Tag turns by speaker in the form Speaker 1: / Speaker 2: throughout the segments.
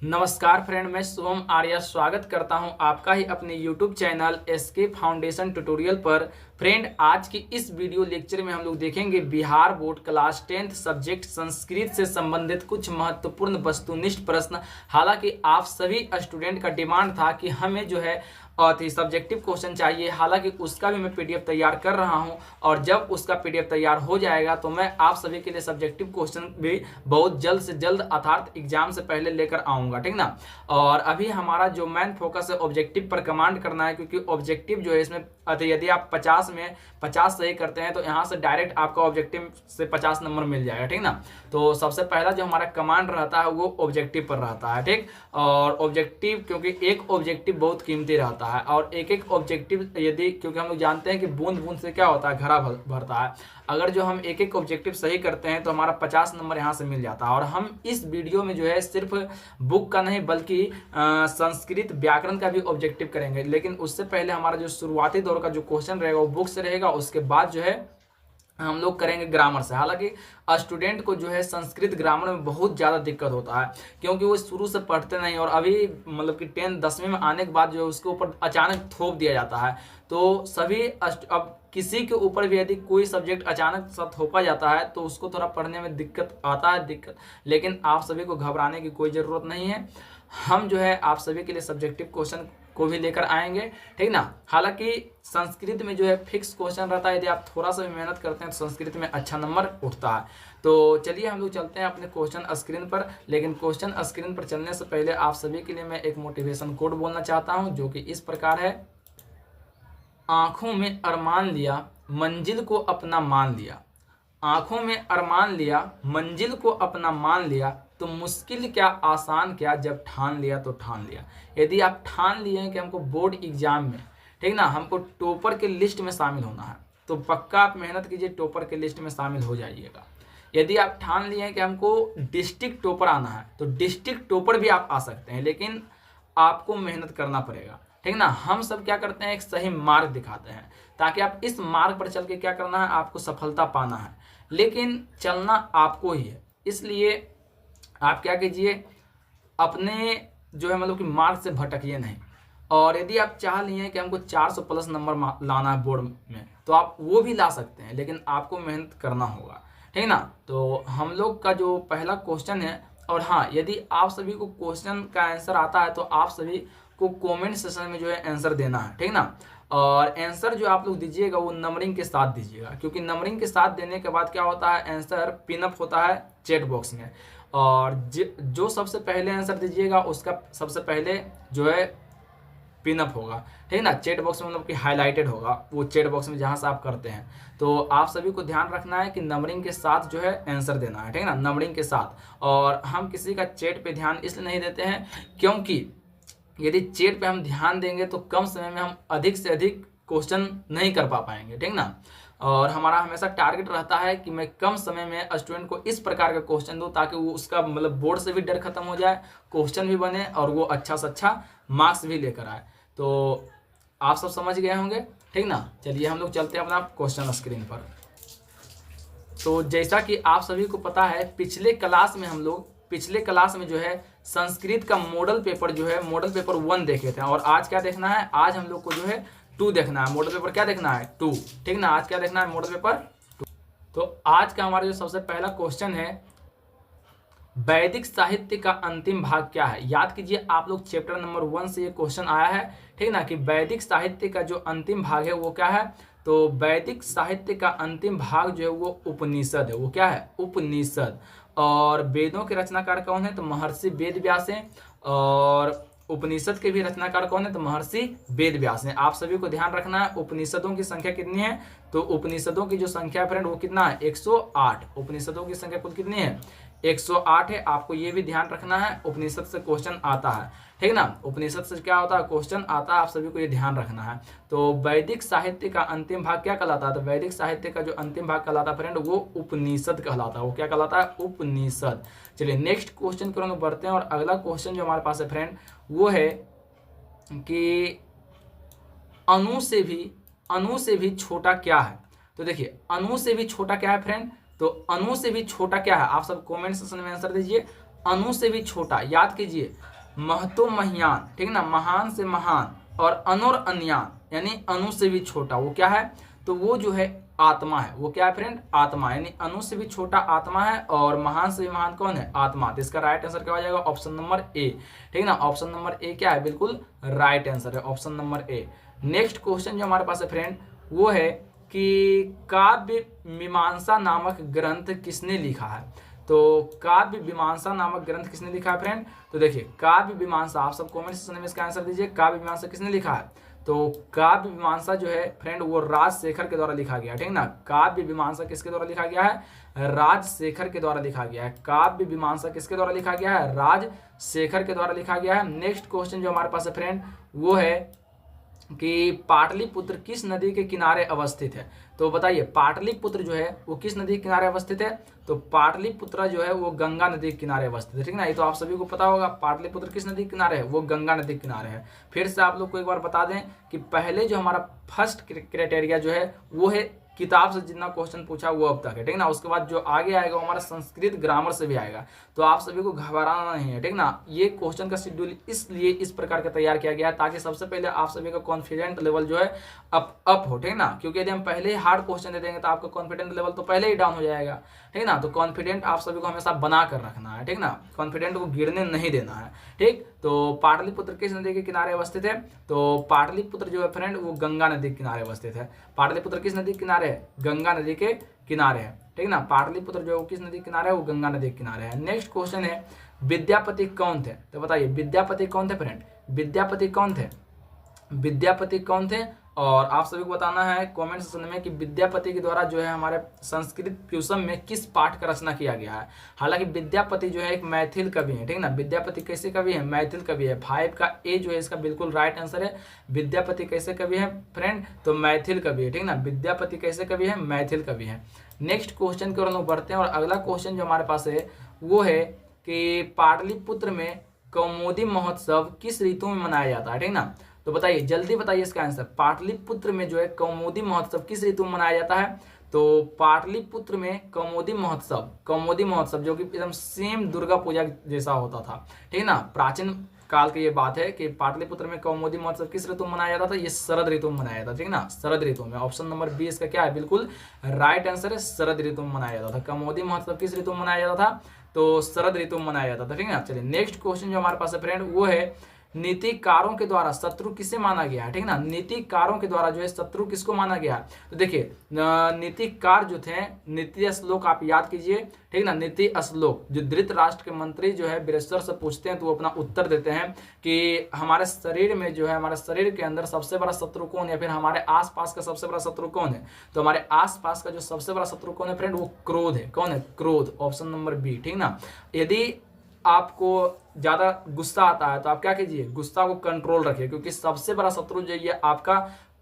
Speaker 1: नमस्कार फ्रेंड, मैं शुभम आर्या स्वागत करता हूं आपका ही अपने YouTube channel SK foundation tutorial पर। फ्रेंड, आज की इस वीडियो लेक्चर में हम लोग देखेंगे Bihar board class 10th subject Sanskrit से संबंधित कुछ महत्वपूर्ण वस्तुनिष्ठ प्रश्न। हालांकि आप सभी स्टूडेंट का डिमांड था कि हमें जो है सब्जेक्टिव क्वेश्चन चाहिए, हालांकि उसका भी मैं पीडीएफ तैयार कर रहा हूं और जब उसका पीडीएफ तैयार हो जाएगा तो मैं आप सभी के लिए सब्जेक्टिव क्वेश्चन भी बहुत जल्द से जल्द अर्थात एग्जाम से पहले लेकर आऊंगा, ठीक ना। और अभी हमारा जो मेन फोकस है ऑब्जेक्टिव पर कमांड करना है, क्योंकि ऑब्जेक्टिव जो है इसमें यदि आप 50 में 50 सही करते हैं तो यहाँ से डायरेक्ट आपका ऑब्जेक्टिव से 50 नंबर मिल जाएगा, ठीक ना। तो सबसे पहला जो हमारा कमांड रहता है वो ऑब्जेक्टिव पर रहता है, ठीक। और ऑब्जेक्टिव, क्योंकि एक ऑब्जेक्टिव बहुत कीमती रहता है और एक एक ऑब्जेक्टिव यदि, क्योंकि हम लोग जानते हैं कि बूंद बूंद से क्या होता है, घड़ा भरता है। अगर जो हम एक एक ऑब्जेक्टिव सही करते हैं तो हमारा 50 नंबर यहाँ से मिल जाता है। और हम इस वीडियो में जो है सिर्फ बुक का नहीं बल्कि संस्कृत व्याकरण का भी ऑब्जेक्टिव करेंगे, लेकिन उससे पहले हमारा जो शुरुआती दौर का जो क्वेश्चन रहेगा वो बुक से रहेगा। उसके बाद जो है हम लोग करेंगे ग्रामर से। हालांकि स्टूडेंट को जो है संस्कृत ग्रामर में बहुत ज़्यादा दिक्कत होता है, क्योंकि वो शुरू से पढ़ते नहीं और अभी मतलब कि 10वीं में आने के बाद जो है उसके ऊपर अचानक थोप दिया जाता है। तो सभी अब किसी के ऊपर भी यदि कोई सब्जेक्ट अचानक सा थोपा जाता है तो उसको थोड़ा पढ़ने में दिक्कत आता है, लेकिन आप सभी को घबराने की कोई ज़रूरत नहीं है। हम जो है आप सभी के लिए सब्जेक्टिव क्वेश्चन को भी लेकर आएंगे, ठीक ना। हालांकि संस्कृत में जो है फिक्स क्वेश्चन रहता है, यदि आप थोड़ा सा भी मेहनत करते हैं तो संस्कृत में अच्छा नंबर उठता है। तो चलिए हम लोग चलते हैं अपने क्वेश्चन स्क्रीन पर। लेकिन क्वेश्चन स्क्रीन पर चलने से पहले आप सभी के लिए मैं एक मोटिवेशन कोड बोलना चाहता हूं, जो कि इस प्रकार है। आंखों में अरमान लिया, मंजिल को अपना मान लिया। आंखों में अरमान लिया, मंजिल को अपना मान लिया, तो मुश्किल क्या आसान क्या, जब ठान लिया तो ठान लिया। यदि आप ठान लिए हैं कि हमको बोर्ड एग्जाम में, ठीक ना, हमको टॉपर के लिस्ट में शामिल होना है, तो पक्का आप मेहनत कीजिए, टॉपर के लिस्ट में शामिल हो जाइएगा। यदि आप ठान लिए हैं कि हमको डिस्ट्रिक्ट टॉपर आना है, तो डिस्ट्रिक्ट टॉपर भी आप आ सकते हैं, लेकिन आपको मेहनत करना पड़ेगा, ठीक ना। हम सब क्या करते हैं, एक सही मार्ग दिखाते हैं ताकि आप इस मार्ग पर चल के क्या करना है, आपको सफलता पाना है, लेकिन चलना आपको ही है। इसलिए आप क्या कीजिए, अपने जो है मतलब कि मार्ग से भटकिए नहीं। और यदि आप चाह लिए हैं कि हमको 400 प्लस नंबर लाना है बोर्ड में, तो आप वो भी ला सकते हैं, लेकिन आपको मेहनत करना होगा, ठीक ना। तो हम लोग का जो पहला क्वेश्चन है, और हाँ, यदि आप सभी को क्वेश्चन का आंसर आता है तो आप सभी को कमेंट सेक्शन में जो है आंसर देना है, ठीक ना। और आंसर जो आप लोग दीजिएगा वो नंबरिंग के साथ दीजिएगा, क्योंकि नंबरिंग के साथ देने के बाद क्या होता है, आंसर पिनअप होता है चैट बॉक्स में। और जो सबसे पहले आंसर दीजिएगा उसका सबसे पहले जो है पिनअप होगा, ठीक ना। चैट बॉक्स में मतलब कि हाईलाइटेड होगा वो चैट बॉक्स में जहां से आप करते हैं। तो आप सभी को ध्यान रखना है कि नंबरिंग के साथ जो है आंसर देना है, ठीक ना, नंबरिंग के साथ। और हम किसी का चैट पे ध्यान इसलिए नहीं देते हैं क्योंकि यदि चैट पे हम ध्यान देंगे तो कम समय में हम अधिक से अधिक क्वेश्चन नहीं कर पाएंगे, ठीक ना। और हमारा हमेशा टारगेट रहता है कि मैं कम समय में स्टूडेंट को इस प्रकार का क्वेश्चन दूं ताकि वो उसका मतलब बोर्ड से भी डर खत्म हो जाए, क्वेश्चन भी बने और वो अच्छा से अच्छा मार्क्स भी लेकर आए। तो आप सब समझ गए होंगे, ठीक ना। चलिए हम लोग चलते हैं अपना क्वेश्चन स्क्रीन पर। तो जैसा कि आप सभी को पता है, पिछले क्लास में जो है संस्कृत का मॉडल पेपर जो है मॉडल पेपर 1 देखे थे, और आज क्या देखना है, आज हम लोग को जो है 2 देखना है। मॉडल पेपर क्या देखना है, 2, ठीक ना। आज क्या देखना है, मॉडल पेपर 2। तो आज का हमारा जो सबसे पहला क्वेश्चन है, वैदिक साहित्य का अंतिम भाग क्या है। याद कीजिए आप लोग चैप्टर नंबर 1 से ये क्वेश्चन आया है, ठीक ना, कि वैदिक साहित्य का जो अंतिम भाग है वो क्या है। तो वैदिक साहित्य का अंतिम भाग जो है वो उपनिषद है। वो क्या है, उपनिषद। और वेदों के रचनाकार कौन है, तो महर्षि वेद व्यास हैं। और उपनिषद के भी रचनाकार कौन है, तो महर्षि वेद व्यास हैं। आप सभी को ध्यान रखना है उपनिषदों की संख्या कितनी है, तो उपनिषदों की जो संख्या फ्रेंड वो कितना है, 108। उपनिषदों की संख्या कुल कितनी है, 108 है। आपको ये भी ध्यान रखना है, उपनिषद से क्वेश्चन आता है, ठीक ना। उपनिषद से क्या होता है, क्वेश्चन आता है, आप सभी को ये ध्यान रखना है। तो वैदिक साहित्य का अंतिम भाग क्या कहलाता है, तो वैदिक साहित्य का जो अंतिम भाग कहलाता है फ्रेंड वो उपनिषद कहलाता है। वो क्या कहलाता है, उपनिषद। चलिए नेक्स्ट क्वेश्चन की ओर बढ़ते हैं। और अगला क्वेश्चन जो हमारे पास है फ्रेंड वो है कि अणु से भी छोटा क्या है। तो देखिए अणु से भी छोटा क्या है फ्रेंड, तो अणु से भी छोटा क्या है, आप सब कमेंट सेक्शन में आंसर दीजिए। अणु से भी छोटा, याद कीजिए महतो महियान, ठीक ना, महान से महान, और अनोर अन्यान यानी अणु से भी छोटा, वो क्या है, तो वो जो है आत्मा है। वो क्या है फ्रेंड, आत्मा, यानी अणु से भी छोटा आत्मा है, और महान से भी महान कौन है, आत्मा। तो इसका राइट आंसर क्या हो जाएगा, ऑप्शन नंबर ए, ठीक ना, ऑप्शन नंबर ए क्या है, बिल्कुल राइट आंसर है option number A. Next question जो हमारे पास है फ्रेंड वो है कि काव्य मीमांसा नामक ग्रंथ किसने लिखा है। तो काव्य मीमांसा नामक ग्रंथ किसने लिखा है फ्रेंड, तो देखिए काव्य मीमांसा, आप सब कमेंट सेक्शन में इसका आंसर दीजिए, काव्य मीमांसा किसने लिखा है। तो काव्य मीमांसा जो है फ्रेंड वो राजशेखर के द्वारा लिखा गया, ठीक ना, काव्य मीमांसा किसके द्वारा लिखा गया है, राजशेखर के द्वारा लिखा गया है। काव्य मीमांसा किसके द्वारा लिखा गया है, राजशेखर के द्वारा लिखा गया है। नेक्स्ट क्वेश्चन जो हमारे पास है फ्रेंड वो है कि पाटलिपुत्र किस नदी के किनारे अवस्थित है। तो बताइए पाटलिपुत्र जो है वो किस नदी के किनारे अवस्थित है, तो पाटलिपुत्र जो है वो गंगा नदी के किनारे अवस्थित है, ठीक ना, ये तो आप सभी को पता होगा। पाटलिपुत्र किस नदी के किनारे है, वो गंगा नदी के किनारे है। फिर से आप लोग को एक बार बता दें कि पहले जो हमारा फर्स्ट क्राइटेरिया जो है वो है किताब से जितना क्वेश्चन पूछा वो अब तक है, ठीक ना। उसके बाद जो आगे आएगा वो हमारा संस्कृत ग्रामर से भी आएगा, तो आप सभी को घबराना नहीं है, ठीक ना। ये क्वेश्चन का शेड्यूल इसलिए इस प्रकार का तैयार किया गया है ताकि सबसे पहले आप सभी का कॉन्फिडेंट लेवल जो है अप हो, ठीक ना, क्योंकि यदि हम पहले ही हार्ड क्वेश्चन दे देंगे तो आपका कॉन्फिडेंट लेवल तो पहले ही डाउन हो जाएगा, ठीक ना। तो कॉन्फिडेंट आप सभी को हमेशा बना कर रखना है, ठीक ना, कॉन्फिडेंट को गिरने नहीं देना है, ठीक। तो पाटलिपुत्र किस नदी के किनारे अवस्थित है, तो पाटलिपुत्र जो है फ्रेंड वो गंगा नदी के किनारे अवस्थित है। पाटलिपुत्र किस नदी के किनारे है, गंगा नदी के किनारे है, ठीक ना। पाटलिपुत्र जो किस नदी के किनारे है, वो गंगा नदी के किनारे है। नेक्स्ट क्वेश्चन है विद्यापति कौन थे, तो बताइए विद्यापति कौन थे फ्रेंड, विद्यापति कौन थे, विद्यापति कौन थे, और आप सभी को बताना है कमेंट सेक्शन में कि विद्यापति के द्वारा जो है हमारे संस्कृत प्यूसम में किस पाठ का रचना किया गया है। हालांकि विद्यापति जो है एक मैथिल कवि है, ठीक ना, विद्यापति कैसे कवि है, मैथिल कवि है। 5 का ए जो है इसका बिल्कुल राइट आंसर है। विद्यापति कैसे कवि है फ्रेंड, तो मैथिल कवि है, ठीक ना, विद्यापति कैसे कवि है, मैथिल कवि है। नेक्स्ट क्वेश्चन की ओर हम बढ़ते हैं, और अगला क्वेश्चन जो हमारे पास है वो है कि पाटलिपुत्र में कौमुदी महोत्सव किस ऋतु में मनाया जाता है, ठीक ना। तो बताइए जल्दी बताइए इसका आंसर, पाटलिपुत्र में जो है कौमुदी महोत्सव किस ऋतु में मनाया जाता है। तो पाटलिपुत्र में कौमुदी महोत्सव जो कि एकदम सेम दुर्गा पूजा जैसा होता था, ठीक ना, प्राचीन काल की ये बात है कि पाटलिपुत्र में कौमुदी महोत्सव किस ऋतु में मनाया जाता था, ये शरद ऋतु में मनाया जाता था, ठीक ना, शरद ऋतु में। ऑप्शन नंबर बी इसका क्या है, बिल्कुल राइट आंसर है, शरद ऋतु में मनाया जाता था। कौमुदी महोत्सव किस ऋतु में मनाया जाता था, तो शरद ऋतु में मनाया जाता था, ठीक है। चलिए नेक्स्ट क्वेश्चन जो हमारे पास है फ्रेंड वो है नीतिकारों के द्वारा शत्रु किसे माना गया है, ठीक ना, नीतिकारों के द्वारा जो है शत्रु किसको माना गया है। तो देखिए नीतिकार जो थे, नीति श्लोक आप याद कीजिए, ठीक ना, नीति श्लोक जो धृतराष्ट्र के मंत्री जो है बृहस्पति से पूछते हैं तो वो अपना उत्तर देते हैं कि हमारे शरीर में जो है, हमारे शरीर के अंदर सबसे बड़ा शत्रु कौन है, या फिर हमारे आसपास का सबसे बड़ा शत्रु कौन है। तो हमारे आसपास का जो सबसे बड़ा शत्रु कौन है फ्रेंड, वो क्रोध है। कौन है, क्रोध, ऑप्शन नंबर बी, ठीक ना। यदि आपको ज्यादा गुस्सा आता है तो आप क्या कीजिए, गुस्सा को कंट्रोल रखिए, क्योंकि सबसे बड़ा शत्रु जो ये आपका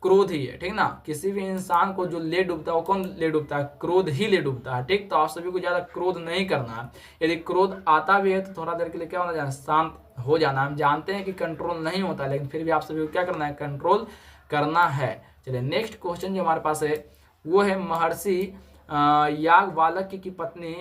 Speaker 1: क्रोध ही है, ठीक ना। किसी भी इंसान को जो ले डूबता है वो कौन ले डूबता है, क्रोध ही ले डूबता है, ठीक। तो आप सभी को ज्यादा क्रोध नहीं करना है। यदि क्रोध आता भी है तो थोड़ा देर के लिए क्या होना जाना, शांत हो जाना। हम जानते हैं कि कंट्रोल नहीं होता, लेकिन फिर भी आप सभी को क्या करना है, कंट्रोल करना है। चलिए नेक्स्ट क्वेश्चन जो हमारे पास है वो है महर्षि याज्ञवल्क्य की पत्नी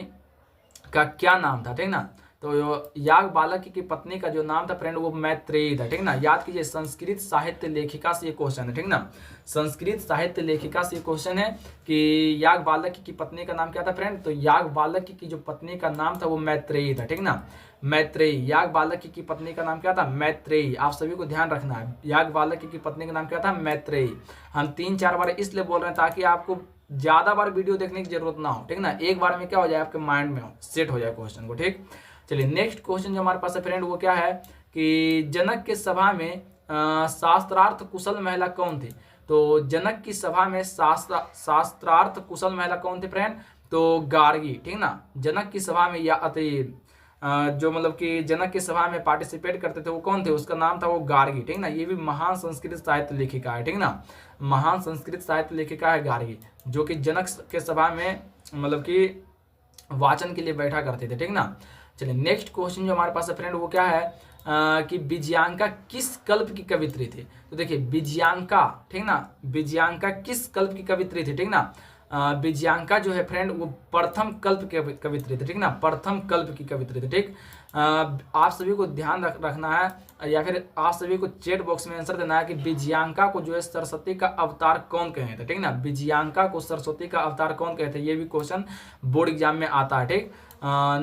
Speaker 1: का क्या नाम था, ठीक ना। तो याज्ञवल्क्य की पत्नी का जो नाम था फ्रेंड वो मैत्रेयी था, ठीक ना। याद कीजिए संस्कृत साहित्य लेखिका से ये क्वेश्चन है, ठीक ना, संस्कृत साहित्य लेखिका से ये क्वेश्चन है कि याज्ञवल्क्य की पत्नी का नाम क्या था फ्रेंड। तो याज्ञवल्क्य की जो पत्नी का नाम था वो मैत्रेयी था, ठीक ना, मैत्रेयी। याज्ञवल्क्य की पत्नी का नाम क्या था, मैत्रेयी। आप सभी को ध्यान रखना है, याज्ञवल्क्य की पत्नी का नाम क्या था, मैत्रेयी। हम 3-4 बार इसलिए बोल रहे हैं ताकि आपको ज्यादा बार वीडियो देखने की जरूरत ना हो, ठीक ना, एक बार में क्या हो जाए, आपके माइंड में सेट हो जाए क्वेश्चन को, ठीक। चलिए नेक्स्ट क्वेश्चन जो हमारे पास है फ्रेंड वो क्या है कि जनक के सभा में शास्त्रार्थ कुशल महिला कौन थी। तो जनक की सभा में शास्त्रार्थ कुशल महिला कौन थी फ्रेंड, तो गार्गी, ठीक ना। जनक की सभा में या जो मतलब कि जनक की सभा में पार्टिसिपेट करते थे वो कौन थे, उसका नाम था वो गार्गी, ठीक ना। ये भी महान संस्कृत साहित्य लेखिका है, ठीक ना, महान संस्कृत साहित्य लेखिका है गार्गी, जो कि जनक के सभा में मतलब कि वाचन के लिए बैठा करते थे, ठीक ना। चलिए नेक्स्ट क्वेश्चन जो हमारे पास है फ्रेंड वो क्या है कि विजयांका किस कल्प की कवित्री थी। तो देखिए विजयांका, ठीक ना, विजयांका किस कल्प की कवित्री थी, ठीक ना। विजयांका जो है फ्रेंड वो प्रथम कल्प की कवित्री थी, ठीक ना, प्रथम कल्प की कवित्री थी, ठीक। आप सभी को ध्यान रखना है, या फिर आप सभी को चैट बॉक्स में आंसर देना है कि विजयांका को जो है सरस्वती का अवतार कौन कहे थे, ठीक ना। विजयांका को सरस्वती का अवतार कौन कहते हैं, ये भी क्वेश्चन बोर्ड एग्जाम में आता है, ठीक।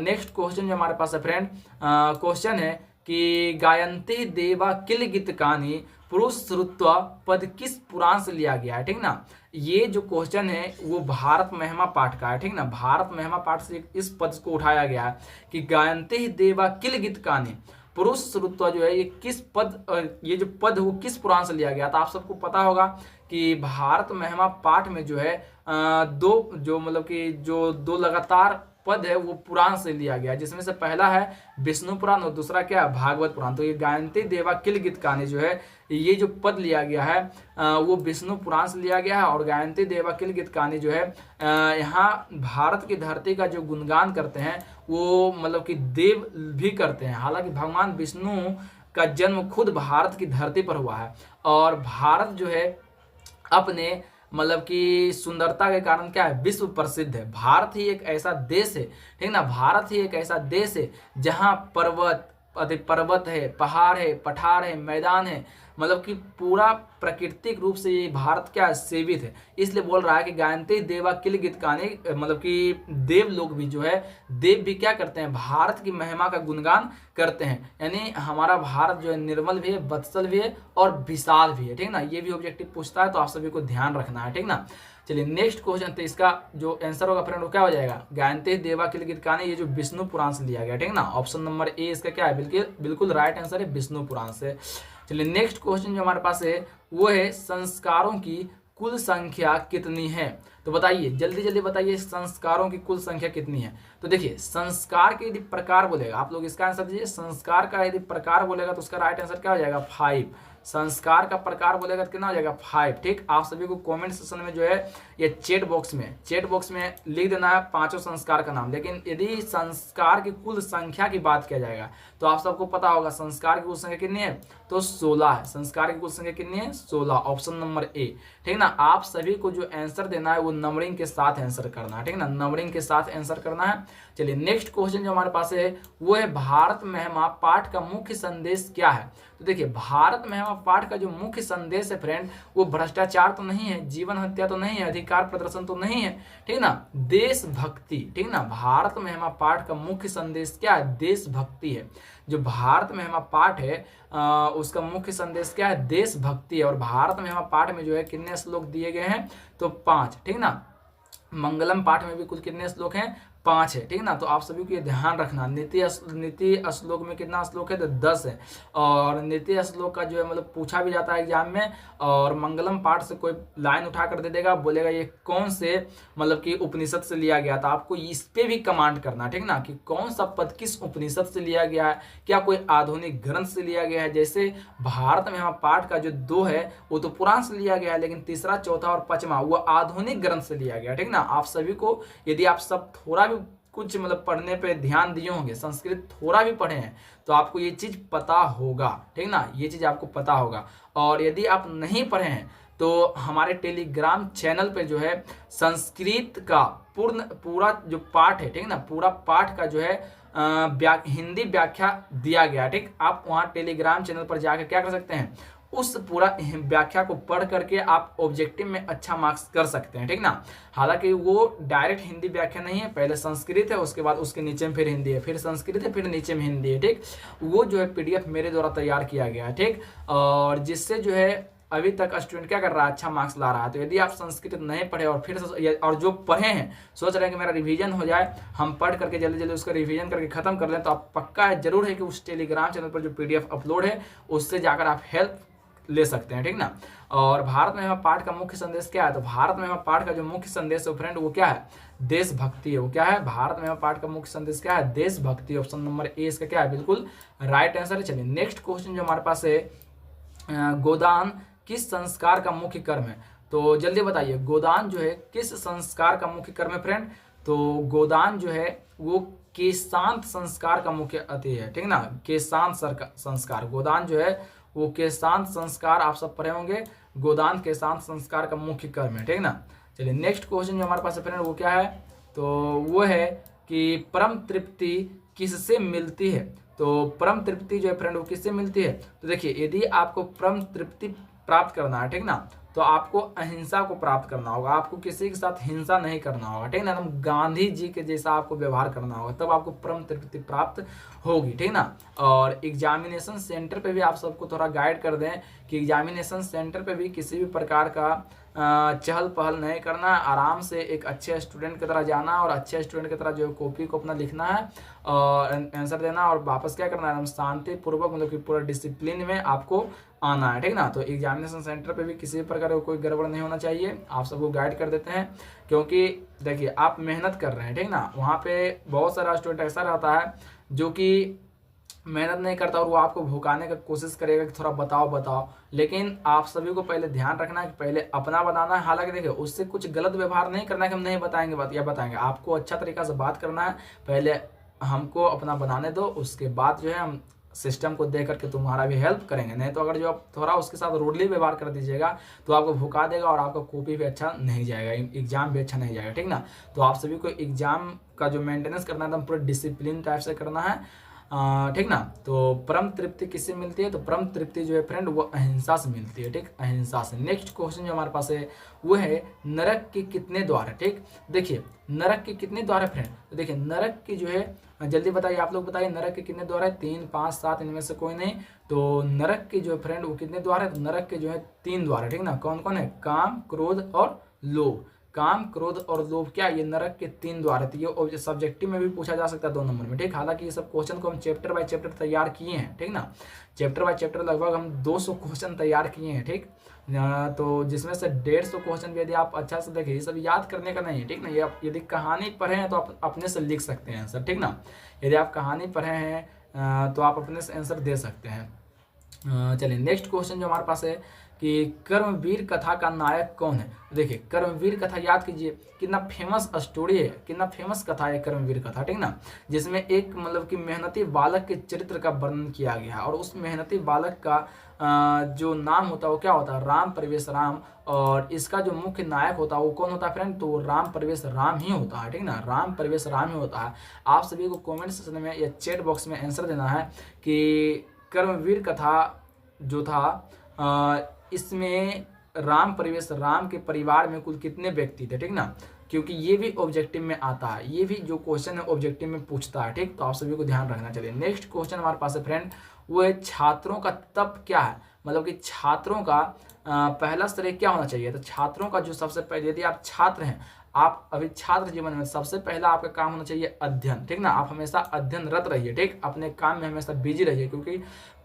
Speaker 1: नेक्स्ट क्वेश्चन जो हमारे पास है फ्रेंड, क्वेश्चन है कि गायन्ति देवा किल गीतकानी पुरुष श्रुत्वा पद किस पुराण से लिया गया है, ठीक ना। ये जो क्वेश्चन है वो भारत महिमा पाठ का है, ठीक ना। भारत महिमा पाठ से इस पद को उठाया गया है कि गायन्ति देवा किल गीतकानी पुरुष श्रुत्वा जो है ये किस पद, ये जो पद वो किस पुराण से लिया गया था। आप सबको पता होगा कि भारत महिमा पाठ में जो है दो जो मतलब कि जो दो लगातार पद है वो पुराण से लिया गया, जिसमें से पहला है विष्णु पुराण और दूसरा क्या है, भागवत पुराण। तो ये गायन्ति देवा किल गीतकानी जो है ये जो पद लिया गया है वो विष्णु पुराण से लिया गया है। और गायन्ति देवा किल गीतकानी जो है यहाँ भारत की धरती का जो गुणगान करते हैं वो मतलब कि देव भी करते हैं। हालांकि भगवान विष्णु का जन्म खुद भारत की धरती पर हुआ है, और भारत जो है अपने मतलब कि सुंदरता के कारण क्या है, विश्व प्रसिद्ध है। भारत ही एक ऐसा देश है, ठीक ना। भारत ही एक ऐसा देश है जहाँ पर्वत है, पहाड़ है, पठार है, मैदान है, मतलब कि पूरा प्राकृतिक रूप से ये भारत क्या है, सेवित है। इसलिए बोल रहा है कि गायन्ति देवा किल गीतकानी, मतलब कि देव लोग भी जो है, देव भी क्या करते हैं, भारत की महिमा का गुणगान करते हैं। यानी हमारा भारत जो है निर्मल भी है, वत्सल भी है और विशाल भी है, ठीक ना। ये भी ऑब्जेक्टिव पूछता है तो आप सभी को ध्यान रखना है, ठीक ना। चलिए नेक्स्ट क्वेश्चन, तो इसका जो आंसर होगा फ्रेंड वो क्या हो जाएगा, गायन्ति देवा किल गीतकानी, ये जो विष्णु पुराण से लिया गया, ठीक ना। ऑप्शन नंबर ए इसका क्या है, बिल्कुल राइट आंसर है, विष्णु पुराण से। चलिए नेक्स्ट क्वेश्चन जो हमारे पास है वो है संस्कारों की कुल संख्या कितनी है। तो बताइए, जल्दी जल्दी बताइए, संस्कारों की कुल संख्या कितनी है। तो देखिए संस्कार के यदि प्रकार बोलेगा, आप लोग इसका आंसर दीजिए। संस्कार का यदि प्रकार बोलेगा तो उसका राइट आंसर क्या हो जाएगा, 5। संस्कार का प्रकार बोलेगा तो कितना हो जाएगा, 5, ठीक। आप सभी को कमेंट सेक्शन में जो है ये चैट बॉक्स में लिख देना है पांचों संस्कार का नाम। लेकिन यदि संस्कार की कुल संख्या की बात किया जाएगा तो आप सबको पता होगा संस्कार की कुल संख्या कितनी है, तो 16 है। संस्कार की कुल संख्या कितनी है, 16, ऑप्शन नंबर ए, ठीक ना। आप सभी को जो आंसर देना है वो नंबरिंग के साथ आंसर करना है, ठीक ना, नंबरिंग के साथ आंसर करना है। चलिए नेक्स्ट क्वेश्चन जो हमारे पास है वो है भारत महिमा पाठ का मुख्य संदेश क्या है। तो देखिए भारत महिमा पाठ का जो मुख्य संदेश है फ्रेंड वो भ्रष्टाचार तो नहीं है, जीवन हत्या तो नहीं है, अधिकार प्रदर्शन तो नहीं है, ठीक ना, देशभक्ति, ठीक ना। भारत महिमा पाठ का मुख्य संदेश क्या है, देशभक्ति है। जो भारत महिमा पाठ है उसका मुख्य संदेश क्या है, देशभक्ति है। और भारत महिमा पाठ में जो है कितने श्लोक दिए गए हैं, तो 5, ठीक ना। मंगलम पाठ में भी कुल कितने श्लोक हैं, 5 है, ठीक ना। तो आप सभी को ये ध्यान रखना, नीति श्लोक में कितना श्लोक है, तो 10 है। और नीति श्लोक का जो है मतलब पूछा भी जाता है एग्जाम में, और मंगलम पाठ से कोई लाइन उठा कर दे देगा, बोलेगा ये कौन से मतलब कि उपनिषद से लिया गया था। आपको इस पे भी कमांड करना, ठीक ना, कि कौन सा पद किस उपनिषद से लिया गया है, क्या कोई आधुनिक ग्रंथ से लिया गया है। जैसे भारत में यहाँ पाठ का जो 2 है वो तो पुराण से लिया गया है, लेकिन तीसरा, चौथा और 5वां वो आधुनिक ग्रंथ से लिया गया, ठीक ना। आप सभी को यदि आप सब थोड़ा भी कुछ मतलब पढ़ने पे ध्यान दिए होंगे, संस्कृत थोड़ा भी पढ़े हैं तो आपको ये चीज पता होगा, ठीक ना, ये चीज आपको पता होगा। और यदि आप नहीं पढ़े हैं तो हमारे टेलीग्राम चैनल पे जो है संस्कृत का पूरा जो पाठ है, ठीक ना, पूरा पाठ का जो है हिंदी व्याख्या दिया गया, ठीक। आप वहाँ टेलीग्राम चैनल पर जाकर क्या कर सकते हैं, उस पूरा व्याख्या को पढ़ करके आप ऑब्जेक्टिव में अच्छा मार्क्स कर सकते हैं, ठीक ना। हालांकि वो डायरेक्ट हिंदी व्याख्या नहीं है, पहले संस्कृत है, उसके बाद उसके नीचे में फिर हिंदी है, फिर संस्कृत है, फिर नीचे में हिंदी है, ठीक। वो जो है पीडीएफ मेरे द्वारा तैयार किया गया है, ठीक। और जिससे जो है अभी तक स्टूडेंट क्या कर रहा है, अच्छा मार्क्स ला रहा है। तो यदि आप संस्कृत नहीं पढ़े और फिर और जो पढ़े हैं सोच रहे हैं कि मेरा रिवीजन हो जाए, हम पढ़ करके जल्दी जल्दी उसका रिवीजन करके खत्म कर लें, तो आप पक्का है, जरूर है कि उस टेलीग्राम चैनल पर जो पीडीएफ अपलोड है उससे जाकर आप हेल्प ले सकते हैं, ठीक ना। और भारत महिमा पाठ का मुख्य संदेश क्या है, तो भारत महिमा पाठ का जो मुख्य संदेश है फ्रेंड वो क्या है, देशभक्ति है। वो क्या है, भारत महिमा पाठ का मुख्य संदेश क्या है, देशभक्ति। ऑप्शन नंबर ए इसका क्या है, बिल्कुल राइट आंसर है। चलिए नेक्स्ट क्वेश्चन जो हमारे पास है, गोदान किस संस्कार का मुख्य कर्म है। तो जल्दी बताइए, गोदान जो है किस संस्कार का मुख्य कर्म है फ्रेंड। तो गोदान जो है वो केशांत संस्कार का मुख्य अति है, ठीक ना, केशांत संस्कार। गोदान जो है वो केशांत संस्कार, आप सब पढ़े होंगे, गोदान केशांत संस्कार का मुख्य कर्म है, ठीक ना। चलिए नेक्स्ट क्वेश्चन जो हमारे पास है फ्रेंड वो क्या है, तो वो है कि परम तृप्ति किससे मिलती है? तो परम तृप्ति जो है फ्रेंड वो किससे मिलती है? तो देखिए, यदि आपको परम तृप्ति प्राप्त करना है, ठीक ना, तो आपको अहिंसा को प्राप्त करना होगा, आपको किसी के साथ हिंसा नहीं करना होगा, ठीक ना, एकदम गांधी जी के जैसा आपको व्यवहार करना होगा, तब आपको परम तृप्ति प्राप्त होगी, ठीक ना। और एग्जामिनेशन सेंटर पे भी आप सबको थोड़ा गाइड कर दें कि एग्जामिनेशन सेंटर पे भी किसी भी प्रकार का चहल पहल नहीं करना, आराम से एक अच्छे स्टूडेंट की तरह जाना और अच्छे स्टूडेंट की तरह जो कॉपी को अपना लिखना है और आंसर देना और वापस क्या करना है, शांति पूर्वक, मतलब कि पूरा डिसिप्लिन में आपको आना है, ठीक ना। तो एग्जामिनेशन सेंटर पे भी किसी प्रकार का कोई गड़बड़ नहीं होना चाहिए, आप सबको गाइड कर देते हैं, क्योंकि देखिए आप मेहनत कर रहे हैं, ठीक ना। वहाँ पे बहुत सारा स्टूडेंट ऐसा रहता है जो कि मेहनत नहीं करता और वो आपको भुकाने का कोशिश करेगा कि थोड़ा बताओ बताओ, लेकिन आप सभी को पहले ध्यान रखना है कि पहले अपना बताना है। हालांकि देखिए, उससे कुछ गलत व्यवहार नहीं करना है कि हम नहीं बताएंगे बात या बताएंगे, आपको अच्छा तरीका से बात करना है, पहले हमको अपना बनाने दो, उसके बाद जो है हम सिस्टम को देख करके तुम्हारा भी हेल्प करेंगे। नहीं तो अगर जो आप थोड़ा उसके साथ रूडली व्यवहार कर दीजिएगा तो आपको भुका देगा और आपका कॉपी भी अच्छा नहीं जाएगा, एग्जाम भी अच्छा नहीं जाएगा, ठीक ना। तो आप सभी को एग्जाम का जो मेंटेनेंस करना है एकदम पूरा डिसिप्लिन टाइप से करना है, ठीक ना। तो परम तृप्ति किससे मिलती है? तो परम तृप्ति जो है फ्रेंड वो अहिंसा से मिलती है, ठीक, अहिंसा से। नेक्स्ट क्वेश्चन जो हमारे पास है वो है नरक के कितने द्वार है, ठीक। देखिए नरक के कितने द्वार है फ्रेंड? तो देखिए नरक की जो है, जल्दी बताइए, आप लोग बताइए नरक के कितने द्वार है? 3, 5, 7, इनमें से कोई नहीं। तो नरक के जो है फ्रेंड वो कितने द्वार है? तो नरक के जो है 3 द्वार है, ठीक ना। कौन कौन है? काम, क्रोध और लोभ। काम, क्रोध और लोभ, क्या ये नरक के 3 द्वार है। तो ये सब्जेक्टिव में भी पूछा जा सकता है 2 नंबर में, ठीक। हालांकि ये सब क्वेश्चन को हम चैप्टर बाय चैप्टर तैयार किए हैं, ठीक ना। चैप्टर बाय चैप्टर लगभग हम 200 क्वेश्चन तैयार किए हैं, ठीक। तो जिसमें से 150 क्वेश्चन भी यदि आप अच्छा से देखें, ये सब याद करने का नहीं है, ठीक ना। ये आप यदि कहानी पढ़े हैं तो आप अपने से लिख सकते हैं आंसर, ठीक ना। यदि आप कहानी पढ़े हैं तो आप अपने से आंसर दे सकते हैं। चलिए नेक्स्ट क्वेश्चन जो हमारे पास है कि कर्मवीर कथा का नायक कौन है? देखिए कर्मवीर कथा याद कीजिए, कितना फेमस स्टोरी है, कितना फेमस कथा है कर्मवीर कथा, ठीक ना। जिसमें एक मतलब कि मेहनती बालक के चरित्र का वर्णन किया गया है और उस मेहनती बालक का जो नाम होता है वो क्या होता है? राम प्रवेश राम। और इसका जो मुख्य नायक होता है वो कौन होता है फ्रेंड? तो राम प्रवेश राम ही होता है, ठीक ना। राम प्रवेश राम ही होता है। आप सभी को कॉमेंट सेक्शन में या चैट बॉक्स में आंसर देना है कि कर्मवीर कथा जो था इसमें राम प्रवेश राम के परिवार में कुल कितने व्यक्ति थे, ठीक ना। क्योंकि ये भी ऑब्जेक्टिव में आता है, ये भी जो क्वेश्चन है ऑब्जेक्टिव में पूछता है, ठीक। तो आप सभी को ध्यान रखना चाहिए। नेक्स्ट क्वेश्चन हमारे पास है फ्रेंड वो है छात्रों का तप क्या है? मतलब कि छात्रों का पहला स्तर क्या होना चाहिए? तो छात्रों का जो सबसे पहले, यदि आप छात्र हैं, आप अभी छात्र जीवन में, सबसे पहला आपका काम होना चाहिए अध्ययन, ठीक ना। आप हमेशा अध्ययनरत रहिए, ठीक, अपने काम में हमेशा बिजी रहिए, क्योंकि